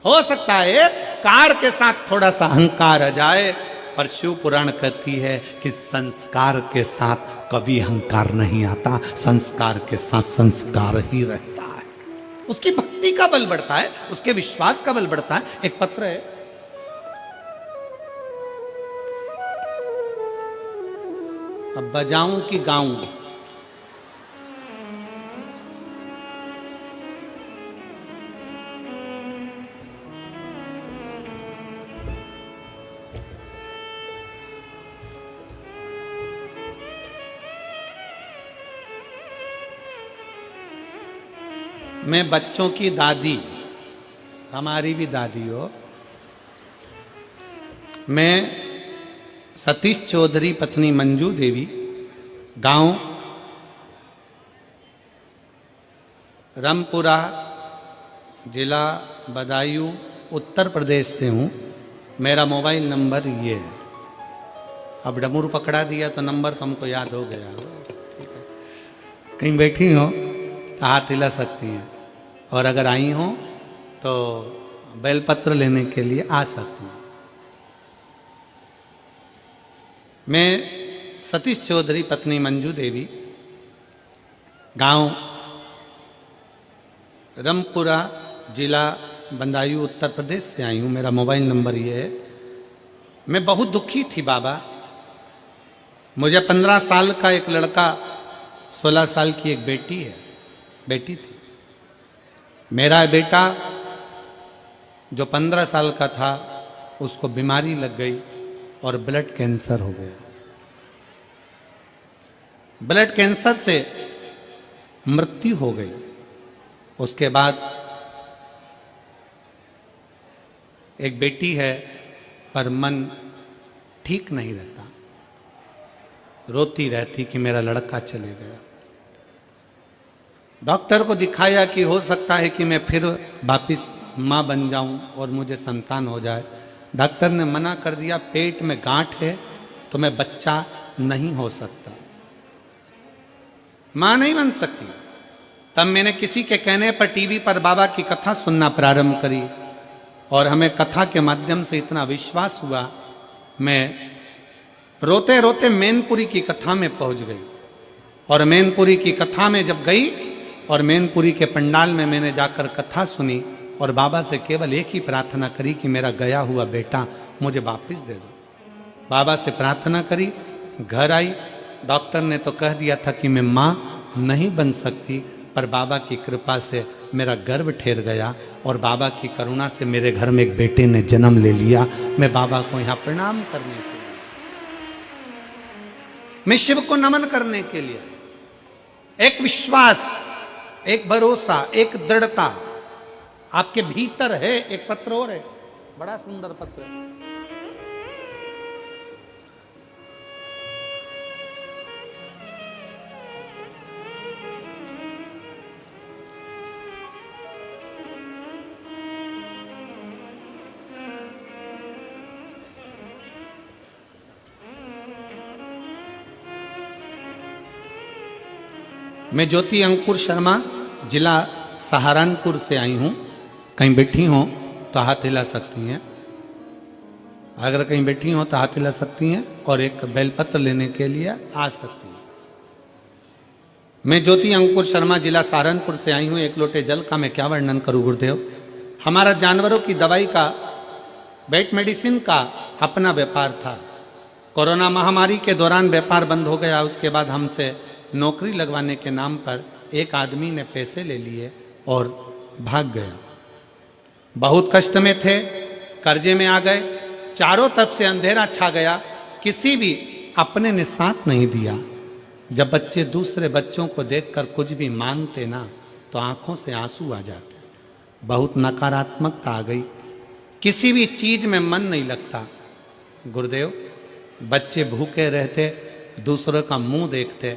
A: हो सकता है कार के साथ थोड़ा सा अहंकार आ जाए, पर शिव पुराण कहती है कि संस्कार के साथ कभी अहंकार नहीं आता, संस्कार के साथ संस्कार ही रहता है। उसकी भक्ति का बल बढ़ता है, उसके विश्वास का बल बढ़ता है। एक पत्र है, अब बजाऊं कि गाऊं, मैं बच्चों की दादी, हमारी भी दादी हो, मैं सतीश चौधरी पत्नी मंजू देवी, गांव रामपुरा, जिला बदायूं, उत्तर प्रदेश से हूँ। मेरा मोबाइल नंबर ये है। अब डमरू पकड़ा दिया तो नंबर तो हमको याद हो गया। ठीक है, कहीं बैठी हो तो हाथ हिला सकती हैं, और अगर आई हो तो बेलपत्र लेने के लिए आ सकती हूँ। मैं सतीश चौधरी पत्नी मंजू देवी, गांव रामपुरा, जिला बदायूं, उत्तर प्रदेश से आई हूँ। मेरा मोबाइल नंबर ये है। मैं बहुत दुखी थी बाबा। मुझे 15 साल का एक लड़का, 16 साल की एक बेटी थी। मेरा बेटा जो 15 साल का था, उसको बीमारी लग गई और ब्लड कैंसर हो गया। ब्लड कैंसर से मृत्यु हो गई। उसके बाद एक बेटी है, पर मन ठीक नहीं रहता, रोती रहती कि मेरा लड़का चले गया। डॉक्टर को दिखाया कि हो सकता है कि मैं फिर वापिस माँ बन जाऊं और मुझे संतान हो जाए। डॉक्टर ने मना कर दिया, पेट में गांठ है तो मैं बच्चा नहीं हो सकता, मां नहीं बन सकती। तब मैंने किसी के कहने पर टीवी पर बाबा की कथा सुनना प्रारंभ करी, और हमें कथा के माध्यम से इतना विश्वास हुआ, मैं रोते रोते मैनपुरी की कथा में पहुंच गई। और मैनपुरी की कथा में जब गई और मैनपुरी के पंडाल में मैंने जाकर कथा सुनी और बाबा से केवल एक ही प्रार्थना करी कि मेरा गया हुआ बेटा मुझे वापस दे दो। बाबा से प्रार्थना करी, घर आई, डॉक्टर ने तो कह दिया था कि मैं माँ नहीं बन सकती, पर बाबा की कृपा से मेरा गर्भ ठहर गया और बाबा की करुणा से मेरे घर में एक बेटे ने जन्म ले लिया। मैं बाबा को यहाँ प्रणाम करने के लिए, मैं शिव को नमन करने के लिए, एक विश्वास, एक भरोसा, एक दृढ़ता आपके भीतर है। एक पत्र और है, बड़ा सुंदर पत्र है। मैं ज्योति अंकुर शर्मा, जिला सहारनपुर से आई हूँ। कहीं बैठी हो तो हाथ हिला सकती हैं, अगर कहीं बैठी हो तो हाथ हिला सकती हैं और एक बेलपत्र लेने के लिए आ सकती हैं। मैं ज्योति अंकुर शर्मा, जिला सहारनपुर से आई हूँ। एक लोटे जल का मैं क्या वर्णन करूँ गुरुदेव। हमारा जानवरों की दवाई का, वेट मेडिसिन का अपना व्यापार था। कोरोना महामारी के दौरान व्यापार बंद हो गया। उसके बाद हमसे नौकरी लगवाने के नाम पर एक आदमी ने पैसे ले लिए और भाग गया। बहुत कष्ट में थे, कर्जे में आ गए, चारों तरफ से अंधेरा छा गया, किसी भी अपने ने साथ नहीं दिया। जब बच्चे दूसरे बच्चों को देखकर कुछ भी मांगते ना तो आंखों से आंसू आ जाते। बहुत नकारात्मकता आ गई, किसी भी चीज में मन नहीं लगता। गुरुदेव, बच्चे भूखे रहते, दूसरों का मुंह देखते,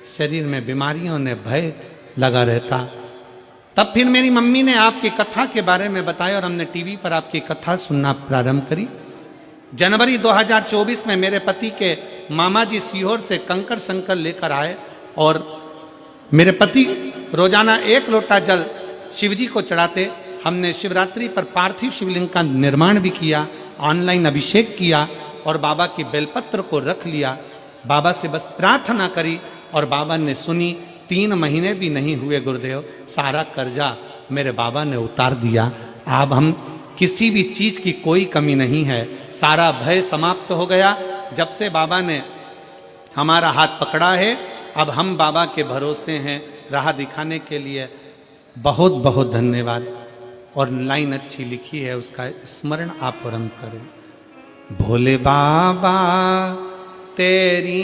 A: शरीर में बीमारियों ने भय लगा रहता। तब फिर मेरी मम्मी ने आपकी कथा के बारे में बताया और हमने टीवी पर आपकी कथा सुनना प्रारंभ करी। जनवरी 2024 में मेरे पति के मामा जी सीहोर से कंकर शंकर लेकर आए और मेरे पति रोजाना 1 लोटा जल शिवजी को चढ़ाते। हमने शिवरात्रि पर पार्थिव शिवलिंग का निर्माण भी किया, ऑनलाइन अभिषेक किया और बाबा की बेलपत्र को रख लिया। बाबा से बस प्रार्थना करी और बाबा ने सुनी। 3 महीने भी नहीं हुए गुरुदेव, सारा कर्जा मेरे बाबा ने उतार दिया। अब हम किसी भी चीज की कोई कमी नहीं है, सारा भय समाप्त हो गया। जब से बाबा ने हमारा हाथ पकड़ा है, अब हम बाबा के भरोसे हैं राह दिखाने के लिए। बहुत बहुत धन्यवाद। और लाइन अच्छी लिखी है, उसका स्मरण आप और हम करें। भोले बाबा तेरी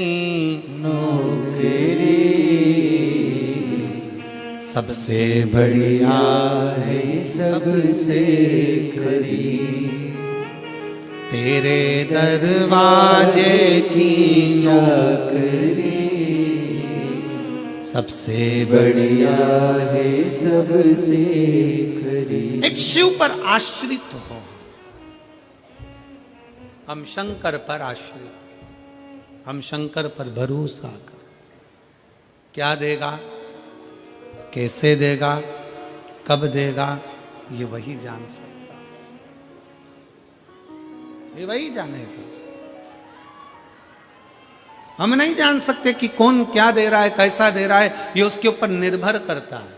B: नौकरी सबसे बढ़िया है, सबसे खरी।
A: तेरे दरवाजे की
B: चाकरी सबसे बढ़िया है, सबसे खरी।
A: एक शिव पर आश्रित हो, हम शंकर पर आश्रित, हम शंकर पर भरोसा कर। क्या देगा, कैसे देगा, कब देगा, ये वही जान सकता, ये वही जानेगा। हम नहीं जान सकते कि कौन क्या दे रहा है, कैसा दे रहा है। ये उसके ऊपर निर्भर करता है,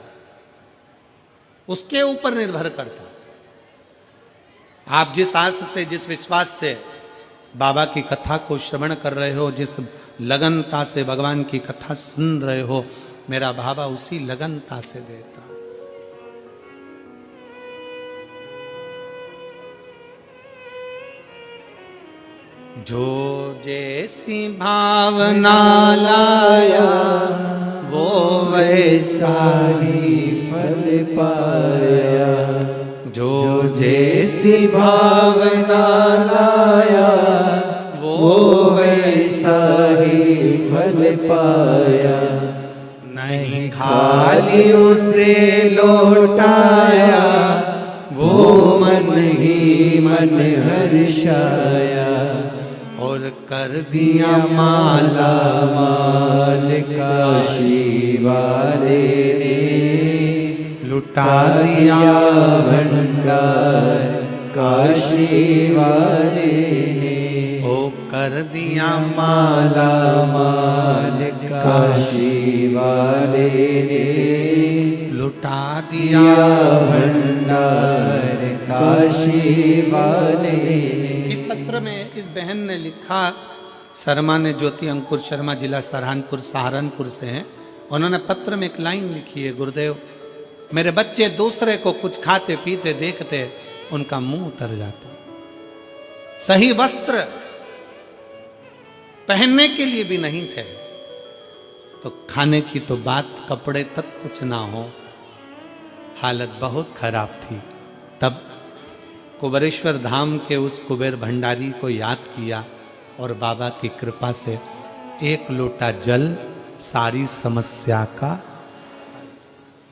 A: उसके ऊपर निर्भर करता है। आप जिस आस से, जिस विश्वास से बाबा की कथा को श्रवण कर रहे हो, जिस लगनता से भगवान की कथा सुन रहे हो, मेरा बाबा उसी लगनता से देता। जो जैसी भावना लाया वो वैसा
B: ही फल पाया।
A: जो
B: जैसी भावना लाया वो वैसा ही फल पाया।
A: नहीं
B: खाली उसे लौटाया वो मन ही मन हर्षाया।
A: और कर दिया माला
B: माल काशी वाले ने
A: लुटा
B: दिया भंडार काशी वाले ने।
A: ओ कर दिया
B: माला माल काशी वाले ने
A: लुटा दिया
B: भंडार काशी वाले ने।
A: इस पत्र में इस बहन ने लिखा, शर्मा ने, ज्योति अंकुर शर्मा, जिला सहारनपुर से हैं। उन्होंने पत्र में एक लाइन लिखी है, गुरुदेव मेरे बच्चे दूसरे को कुछ खाते पीते देखते उनका मुंह उतर जाता, सही वस्त्र पहनने के लिए भी नहीं थे, तो खाने की तो बात, कपड़े तक कुछ ना हो, हालत बहुत खराब थी। तब कुबेरेश्वर धाम के उस कुबेर भंडारी को याद किया और बाबा की कृपा से एक लोटा जल सारी समस्या का,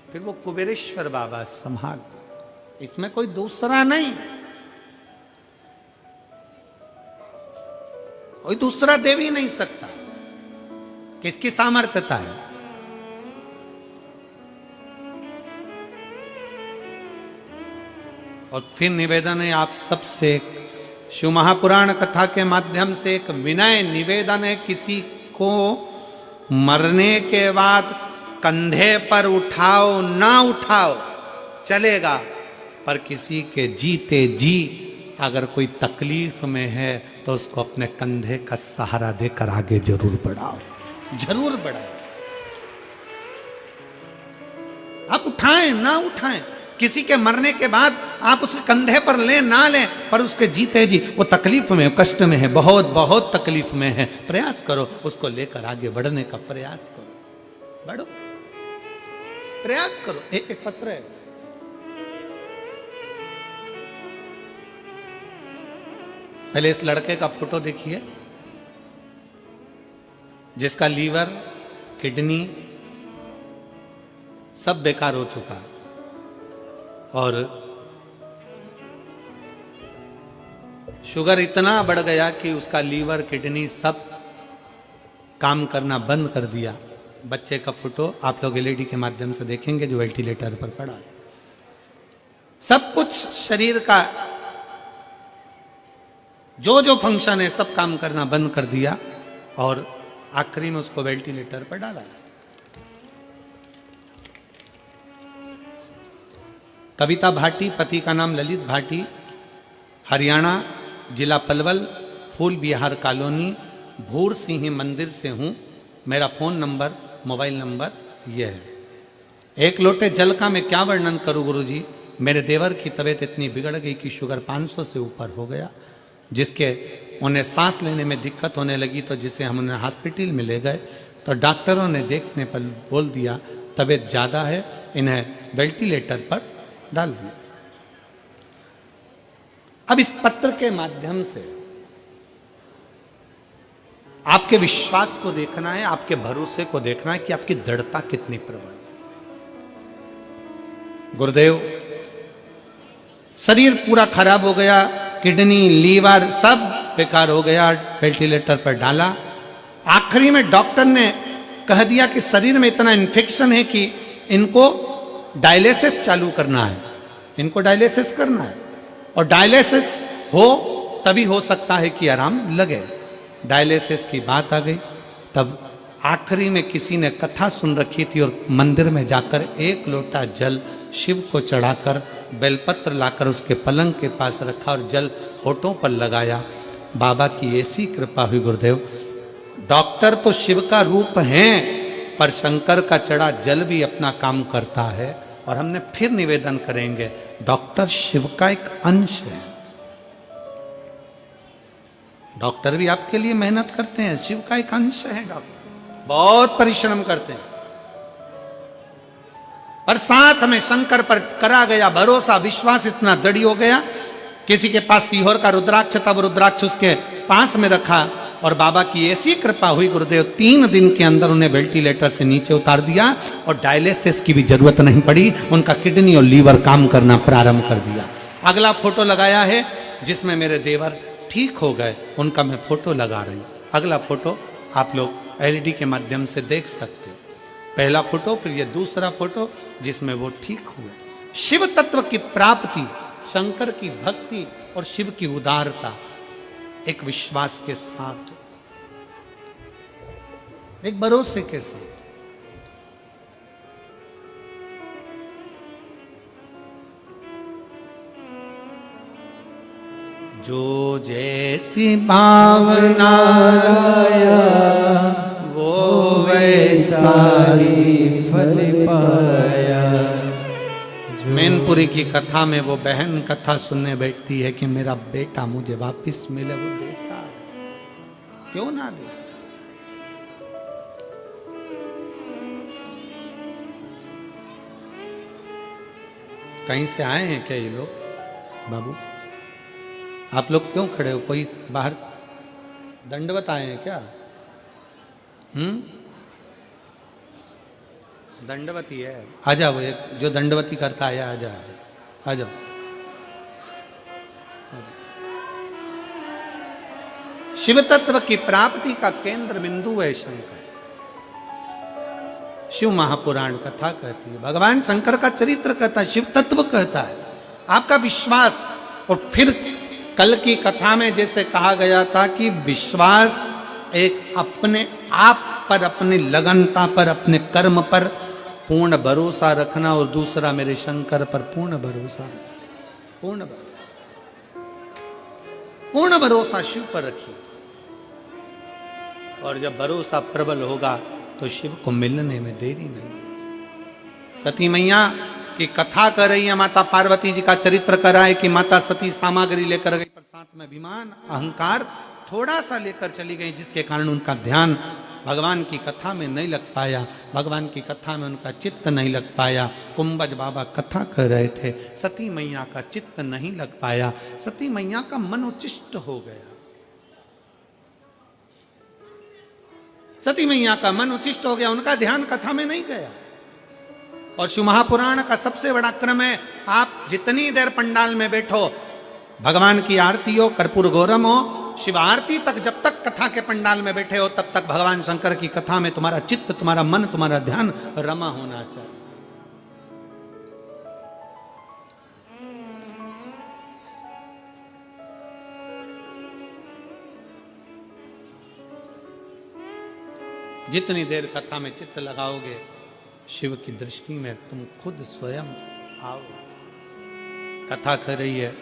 A: फिर वो कुबेरेश्वर बाबा संभाल, इसमें कोई दूसरा नहीं, कोई दूसरा देव ही नहीं सकता। किसकी सामर्थ्यता है? और फिर निवेदन है आप सबसे, शिव महापुराण कथा के माध्यम से एक विनय निवेदन है, किसी को मरने के बाद कंधे पर उठाओ ना उठाओ चलेगा, पर किसी के जीते जी अगर कोई तकलीफ में है तो उसको अपने कंधे का सहारा देकर आगे जरूर बढ़ाओ, जरूर बढ़ाओ। आप उठाएं ना उठाएं, किसी के मरने के बाद आप उसे कंधे पर लें ना लें, पर उसके जीते जी वो तकलीफ में, कष्ट में है, बहुत बहुत तकलीफ में है, प्रयास करो उसको लेकर आगे बढ़ने का प्रयास करो, बढ़ो, प्रयास करो। एक पत्र है, पहले इस लड़के का फोटो देखिए जिसका लीवर, किडनी सब बेकार हो चुका और शुगर इतना बढ़ गया कि उसका लीवर, किडनी सब काम करना बंद कर दिया। बच्चे का फोटो आप लोग एलईडी के माध्यम से देखेंगे जो वेंटिलेटर पर पड़ा है। सब कुछ शरीर का जो जो फंक्शन है सब काम करना बंद कर दिया और आखिरी में उसको वेंटिलेटर पर डाला। कविता भाटी, पति का नाम ललित भाटी, हरियाणा, जिला पलवल, फूल विहार कॉलोनी, भूर सिंह मंदिर से हूं। मेरा फोन नंबर, मोबाइल नंबर यह है। एक लोटे जल का मैं क्या वर्णन करूं गुरुजी, मेरे देवर की तबीयत इतनी बिगड़ गई कि शुगर 500 से ऊपर हो गया, जिसके उन्हें सांस लेने में दिक्कत होने लगी, तो जिसे हम उन्हें हॉस्पिटल में ले गए तो डॉक्टरों ने देखने पर बोल दिया तबीयत ज़्यादा है, इन्हें वेंटिलेटर पर डाल दिया। अब इस पत्र के माध्यम से आपके विश्वास को देखना है, आपके भरोसे को देखना है कि आपकी दृढ़ता कितनी प्रबल। गुरुदेव शरीर पूरा खराब हो गया, किडनी, लीवर सब बेकार हो गया, वेंटिलेटर पर डाला। आखिरी में डॉक्टर ने कह दिया कि शरीर में इतना इन्फेक्शन है कि इनको डायलिसिस चालू करना है, इनको डायलिसिस करना है, और डायलिसिस हो तभी हो सकता है कि आराम लगे। डायलिसिस की बात आ गई। तब आखिरी में किसी ने कथा सुन रखी थी और मंदिर में जाकर एक लोटा जल शिव को चढ़ाकर बेलपत्र लाकर उसके पलंग के पास रखा और जल होठों पर लगाया। बाबा की ऐसी कृपा हुई गुरुदेव, डॉक्टर तो शिव का रूप हैं, पर शंकर का चढ़ा जल भी अपना काम करता है। और हमने फिर निवेदन करेंगे, डॉक्टर शिव का एक अंश है। डॉक्टर भी आपके लिए मेहनत करते हैं, शिव का एक अंश है। डॉक्टर बहुत परिश्रम करते हैं, पर साथ में शंकर पर करा गया भरोसा, विश्वास इतना दृढ़ हो गया। किसी के पास सीहोर का रुद्राक्ष था, वो रुद्राक्ष उसके पास में रखा और बाबा की ऐसी कृपा हुई गुरुदेव, 3 दिन के अंदर उन्हें वेंटिलेटर से नीचे उतार दिया और डायलिसिस की भी जरूरत नहीं पड़ी। उनका किडनी और लीवर काम करना प्रारंभ कर दिया। अगला फोटो लगाया है जिसमें मेरे देवर ठीक हो गए, उनका मैं फोटो लगा रही हूँ। अगला फोटो आप लोग एलईडी के माध्यम से देख सकते हो। पहला फोटो, फिर ये दूसरा फोटो जिसमें वो ठीक हुए। शिव तत्व की प्राप्ति, शंकर की भक्ति और शिव की उदारता एक विश्वास के साथ, एक भरोसे के साथ। जो जैसी भावना
B: लाया
A: वो
B: वैसा ही फल पाया।
A: मैनपुरी की कथा में वो बहन कथा सुनने बैठती है कि मेरा बेटा मुझे वापस मिले, वो देता है, क्यों ना दे। कहीं से आए हैं क्या ये लोग? बाबू आप लोग क्यों खड़े हो? कोई बाहर दंडवत आए हैं क्या? दंडवती है, आ जाओ। एक जो दंडवती करता आया, आ जाओ आ जाओ। शिव तत्व की प्राप्ति का केंद्र बिंदु है शंकर। शिव महापुराण कथा कहती है, भगवान शंकर का चरित्र कहता है, शिव तत्व कहता है। आपका विश्वास, और फिर कल की कथा में जैसे कहा गया था कि विश्वास एक अपने आप पर, अपनी लगनता पर, अपने कर्म पर पूर्ण भरोसा रखना, और दूसरा मेरे शंकर पर पूर्ण भरोसा, पूर्ण भरोसा, पूर्ण भरोसा शिव पर रखिए। और जब भरोसा प्रबल होगा तो शिव को मिलने में देरी नहीं। सती मैया की कथा कर रही है, माता पार्वती जी का चरित्र कर रहा है कि माता सती सामग्री लेकर गई, पर साथ में अभिमान अहंकार थोड़ा सा लेकर चली गई, जिसके कारण उनका ध्यान भगवान की कथा में नहीं लग पाया, भगवान की कथा में उनका चित्त नहीं लग पाया। कुंभज बाबा कथा कर रहे थे, सती मैया का चित्त नहीं लग पाया, सती मैया का मन उच्चिष्ट हो गया, सती मैया का मन उच्चिष्ट हो गया, उनका ध्यान कथा में नहीं गया। और शिव महापुराण का सबसे बड़ा क्रम है, आप जितनी देर पंडाल में बैठो, भगवान की आरती हो, कर्पूर गौरम हो, शिव आरती तक जब तक कथा के पंडाल में बैठे हो, तब तक भगवान शंकर की कथा में तुम्हारा चित्त, तुम्हारा मन, तुम्हारा ध्यान रमा होना चाहिए। जितनी देर कथा में चित्त लगाओगे, शिव की दृष्टि में तुम खुद स्वयं आओ। कथा कर रही है,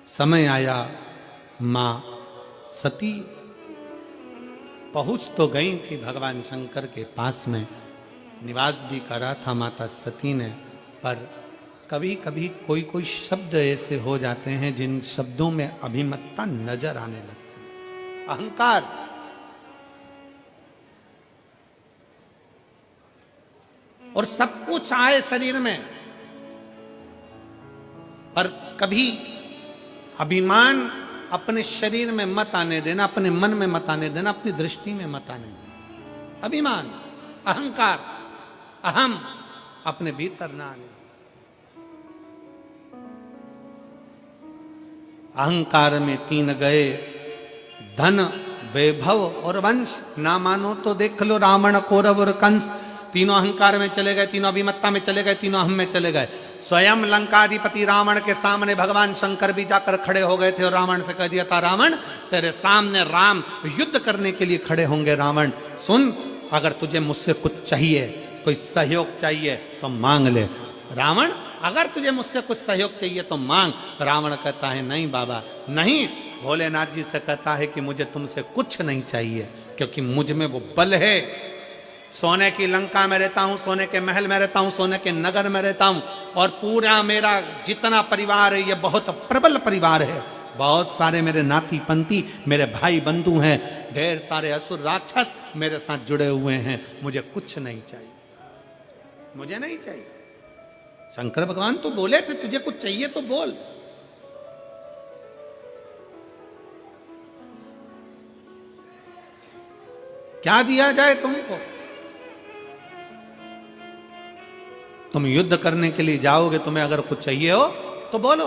A: समय आया, मां सती पहुंच तो गई थी भगवान शंकर के पास में, निवास भी करा था माता सती ने, पर कभी कभी कोई कोई शब्द ऐसे हो जाते हैं जिन शब्दों में अभिमतता नजर आने लगती है, अहंकार। और सब कुछ आए शरीर में, पर कभी अभिमान अपने शरीर में मत आने देना, अपने मन में मत आने देना, अपनी दृष्टि में मत आने देना। अभिमान, अहंकार, अहम अपने भीतर ना आने। अहंकार में तीन गए, धन, वैभव और वंश। ना मानो तो देख लो रावण, कौरव और कंस, तीनों अहंकार में चले गए, तीनों अभिमत्ता में चले गए, तीनों अहम में चले गए। स्वयं लंकाधिपति रावण के सामने भगवान शंकर भी जाकर खड़े हो गए थे और रावण से कह दिया था, रावण तेरे सामने राम युद्ध करने के लिए खड़े होंगे। रावण सुन, अगर तुझे मुझसे कुछ चाहिए, कोई सहयोग चाहिए तो मांग ले। रावण अगर तुझे मुझसे कुछ सहयोग चाहिए तो मांग। रावण कहता है नहीं बाबा नहीं। भोलेनाथ जी से कहता है कि मुझे तुमसे कुछ नहीं चाहिए, क्योंकि मुझ में वो बल है। सोने की लंका में रहता हूं, सोने के महल में रहता हूं, सोने के नगर में रहता हूं, और पूरा मेरा जितना परिवार है ये बहुत प्रबल परिवार है। बहुत सारे मेरे नाती पंती, मेरे भाई बंधु हैं, ढेर सारे असुर राक्षस मेरे साथ जुड़े हुए हैं। मुझे कुछ नहीं चाहिए, मुझे नहीं चाहिए। शंकर भगवान तो बोले थे तुझे कुछ चाहिए तो बोल। क्या दिया जाए तुमको? तुम युद्ध करने के लिए जाओगे, तुम्हें अगर कुछ चाहिए हो तो बोलो।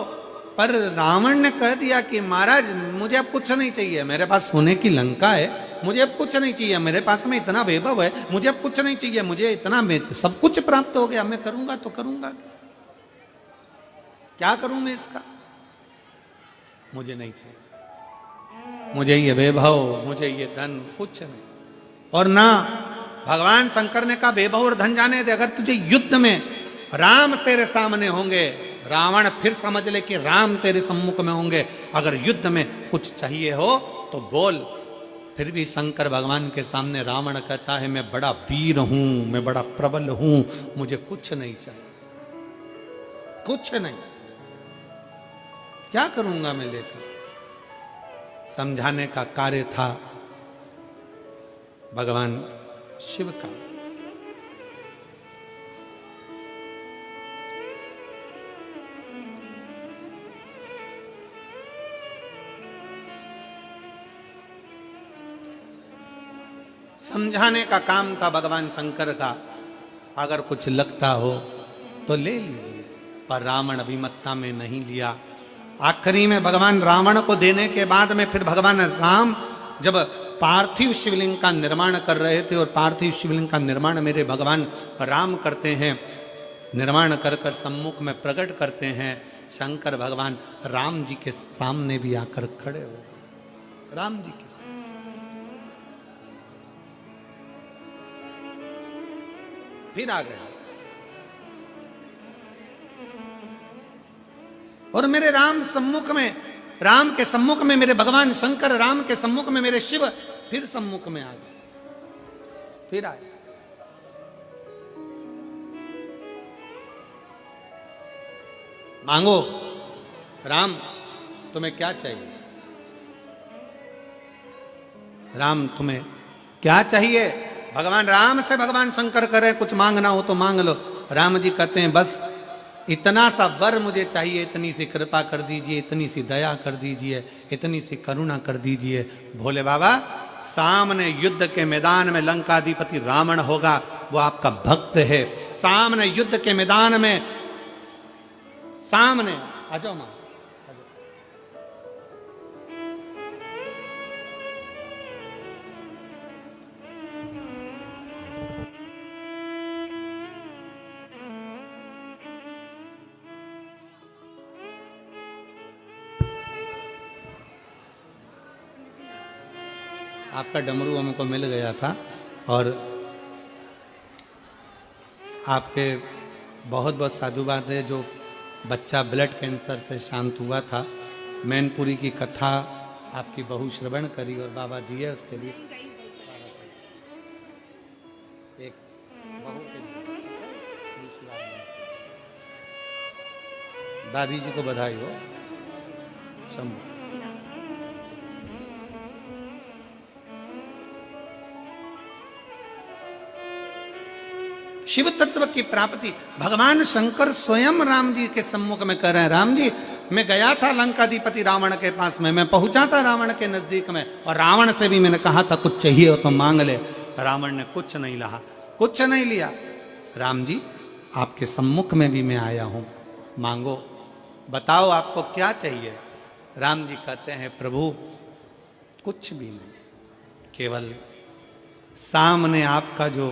A: पर रावण ने कह दिया कि महाराज मुझे अब कुछ नहीं चाहिए, मेरे पास सोने की लंका है, मुझे अब कुछ नहीं चाहिए, मेरे पास में इतना वैभव है, मुझे अब कुछ नहीं चाहिए, मुझे इतना सब कुछ प्राप्त हो गया, मैं करूंगा तो करूंगा, क्या करूं मैं इसका? मुझे नहीं चाहिए, मुझे ये वैभव, मुझे ये धन कुछ नहीं। और ना भगवान शंकर ने कहा वैभव और धन जाने दे, अगर तुझे युद्ध में राम तेरे सामने होंगे रावण फिर समझ ले कि राम तेरे सम्मुख में होंगे, अगर युद्ध में कुछ चाहिए हो तो बोल। फिर भी शंकर भगवान के सामने रावण कहता है मैं बड़ा वीर हूं, मैं बड़ा प्रबल हूं, मुझे कुछ नहीं चाहिए, कुछ नहीं, क्या करूंगा मैं लेकर। समझाने का कार्य था भगवान शिव का। समझाने का काम था भगवान शंकर का, अगर कुछ लगता हो तो ले लीजिए, पर रावण अभिमत्ता में नहीं लिया। आखिरी में भगवान रावण को देने के बाद में फिर भगवान राम जब पार्थिव शिवलिंग का निर्माण कर रहे थे, और पार्थिव शिवलिंग का निर्माण मेरे भगवान राम करते हैं, निर्माण कर कर सम्मुख में प्रकट करते हैं, शंकर भगवान राम जी के सामने भी आकर खड़े हो गए, राम जी के सामने। फिर आ गया, और मेरे राम सम्मुख में, राम के सम्मुख में मेरे भगवान शंकर, राम के सम्मुख में मेरे शिव फिर सम्मुख में आ गए, फिर आए। मांगो राम तुम्हें क्या चाहिए, राम तुम्हें क्या चाहिए। भगवान राम से भगवान शंकर करें कुछ मांगना हो तो मांग लो। राम जी कहते हैं बस इतना सा वर मुझे चाहिए, इतनी सी कृपा कर दीजिए, इतनी सी दया कर दीजिए, इतनी सी करुणा कर दीजिए। भोले बाबा सामने युद्ध के मैदान में लंकाधिपति रावण होगा, वो आपका भक्त है। सामने युद्ध के मैदान में, सामने आ जाओ मां, आपका डमरू हमको मिल गया था, और आपके बहुत बहुत साधुवाद है। जो बच्चा ब्लड कैंसर से शांत हुआ था, मैनपुरी की कथा आपकी बहू श्रवण करी और बाबा दिए उसके लिए एक बहू के लिए दादी जी को बधाई हो। शंभू शिव तत्व की प्राप्ति भगवान शंकर स्वयं राम जी के सम्मुख में कर रहे हैं। राम जी मैं गया था लंकाधिपति रावण के पास में, मैं पहुंचा था रावण के नजदीक में, और रावण से भी मैंने कहा था कुछ चाहिए हो तो मांग ले। रावण ने कुछ नहीं लहा, कुछ नहीं लिया। राम जी आपके सम्मुख में भी मैं आया हूं, मांगो, बताओ आपको क्या चाहिए। राम जी कहते हैं प्रभु कुछ भी नहीं, केवल सामने आपका जो